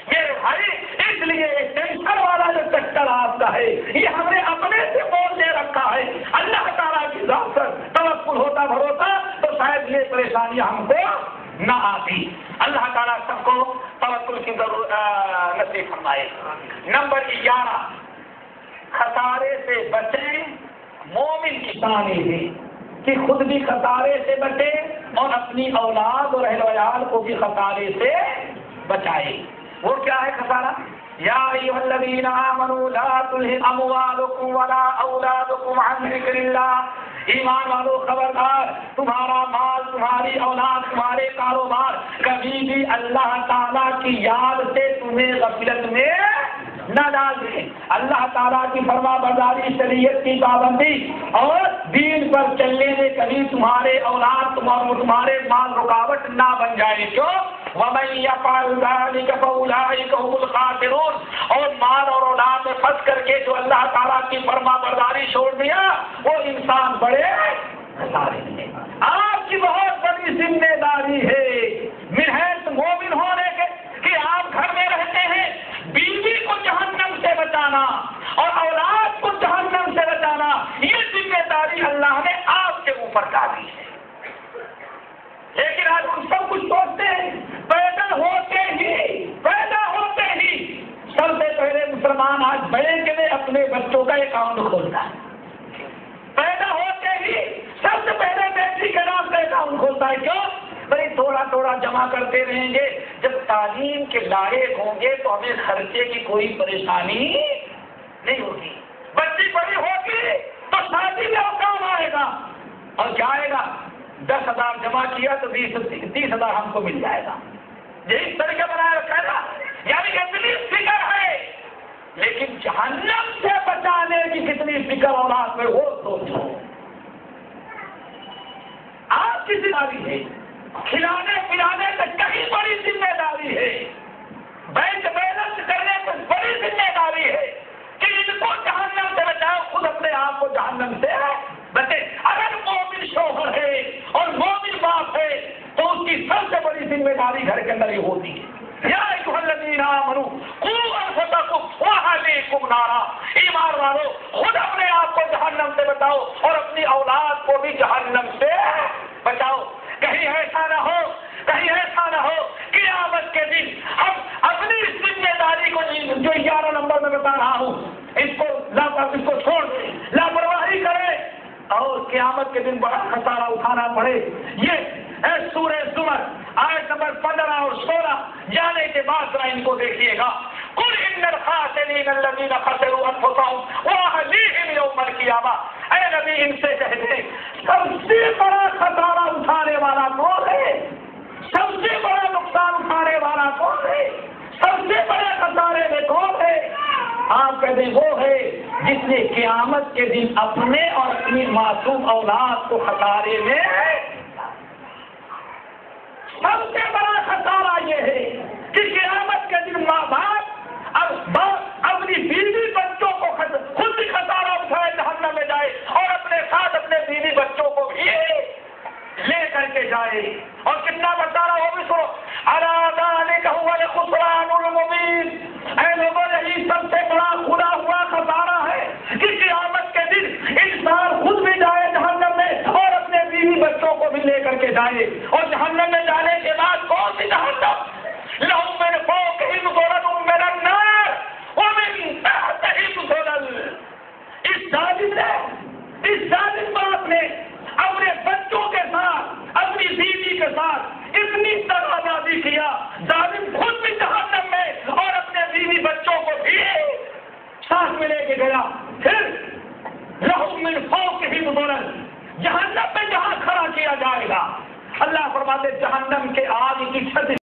میرے بھائی. اس لیے ٹینشن والا جو چکر آپ کا ہے یہ ہم نے اپنے سے بول دے رکھا ہے. اللہ تعالیٰ کی ذات پر توکل ہوتا بھروسہ تو شاید یہ پریشانیاں ہم کو نہ آتی. اللہ تعالیٰ سب کو توکل کی نصیب فرمائے. نمبر 11 خسارے سے بچیں. مومن کی شان ہے کہ خود بھی خسارے سے بچے اور اپنی اولاد اور اہل ویال کو بھی خسارے سے بچائے. وہ کیا ہے خسارہ؟ یا ایھا الذین آمنوا لا تلہکم اموالکم ولا اولادکم عن ذکر اللہ. ایمان والو خبردار تمہارا مال تمہاری اولاد تمہارے کاروبار کبھی بھی اللہ تعالیٰ کی یاد سے تمہیں غفلت میں نہ ڈال دیں. اللہ تعالیٰ کی فرما برداری شریعت کی پابندی اور دین پر چلنے میں کبھی تمہارے اولاد تمہارے مال رکاوٹ نہ بن جائے. کیوں؟ وَمَن يَفْعَلْ ذَلِكَ فَأُولَٰئِكَ هُمُ الْخَاسِرُونَ. اور مال اور اولاد میں پھنس کر کے جو اللہ تعالیٰ کی فرما برداری چھوڑ دیا وہ انسان بڑے خسارے میں. آپ کی بہت بڑی ذمہ داری ہے محض مومن ہونے کے کہ آپ گھر میں رہتے ہیں بیوی کو جہنم سے بچانا اور اولاد کو جہنم سے بچانا یہ ذمہ داری اللہ نے آپ کے اوپر ڈالی ہے. لیکن آج ہم سب کچھ سوچتے ہیں پیدا ہوتے ہی سب سے پہلے مسلمان آج بینک میں اپنے بچوں کا اکاؤنٹ کھولتا ہے. پیدا ہوتے ہی سب سے پہلے بیٹی کے نام کا اکاؤنٹ کھولتا ہے. کیوں؟ بھائی تھوڑا جمع کرتے رہیں گے جب تعلیم کے لائق ہوں گے تو ہمیں خرچے کی کوئی پریشانی نہیں ہوگی. بچی بڑی ہوگی تو شادی میں کام آئے گا اور کیا آئے گا 10,000 جمع کیا تو 30,000 ہم کو مل جائے گا. یہی طریقہ بنایا رکھا ہے نا. یعنی اتنی فکر ہے لیکن جہنم سے بچانے کی کتنی فکر اولاد میں وہ سوچو. آپ کی ذمہ داری ہے کھلانے پلانے کا کہیں بڑی ذمہ داری ہے. بینک بیلنس کرنے کی بڑی ذمہ داری ہے کہ ان کو جہنم سے بچاؤ خود اپنے آپ کو جہنم سے بچے. اگر مومن شوہر ہے اور مومن باپ ہے تو اس کی سب سے بڑی ذمہ داری گھر کے اندر ہی ہوتی ہے. یا ایھا الذین آمنوا قوا انفسکم واہلیکم نارا. ایمان والو خود اپنے آپ کو جہنم سے بچاؤ اور اپنی اولاد کو بھی جہنم سے بچاؤ. کہیں ایسا نہ ہو قیامت کے دن ہم اپنی اس ذمہ داری کو جو 11 نمبر میں بتا رہا ہوں اس کو چھوڑ دیں لاپرواہی کریں اور قیامت کے دن بڑا خسارہ اٹھانا پڑے. یہ سورہ زمر آیت نمبر 15 اور 16 جانے کے بعد ذرا ان کو دیکھیے گا. قل ان الخاسرین الذین خسروا انفسهم واهلیہم یوم القیامہ. اے نبی ان سے کہہ دیں سب سے بڑا خسارہ اٹھانے والا کون ہے؟ سب سے بڑا آپ کہتے ہیں وہ ہے جس نے قیامت کے دن اپنے اور اپنی معصوم اولاد کو خسارے میں، سب سے بڑا خسارہ یہ ہے کہ قیامت کے دن ماں باپ اپنی بیوی بچوں کو خود بھی خسارہ اٹھائے، جہنم میں جائے، اور اپنے ساتھ اپنے بیوی بچوں کو بھی لے کر کے جائے، اور کتنا بتا رہا وہ بھی سنو، الا ذالک هو الخسران المبین، اے لوگوں یہی سب سے بڑا کھلا ہوا خسارہ ہے کہ قیامت کے دن انسان خود بھی جائے جہنم میں اور اپنے بیوی بچوں کو بھی لے کر کے جائے، اور جہنم میں جانے کے بعد کون سی جہنم؟ لهم من فوقهم ظلل من النار ومن تحتهم ظلل۔ اس ظالم باپ نے اپنے بچوں کے ساتھ اپنی بیوی کے ساتھ اتنی دغابازی کیا، ظالم خود بھی جہنم میں اور اپنے بیوی بچوں کو بھی ساتھ میں لے کے گیا۔ پھر لهم من فوقهم ظلل، جہنم میں جہاں کھڑا کیا جائے گا، اللہ فرماتے جہنم کے آگ کی چھت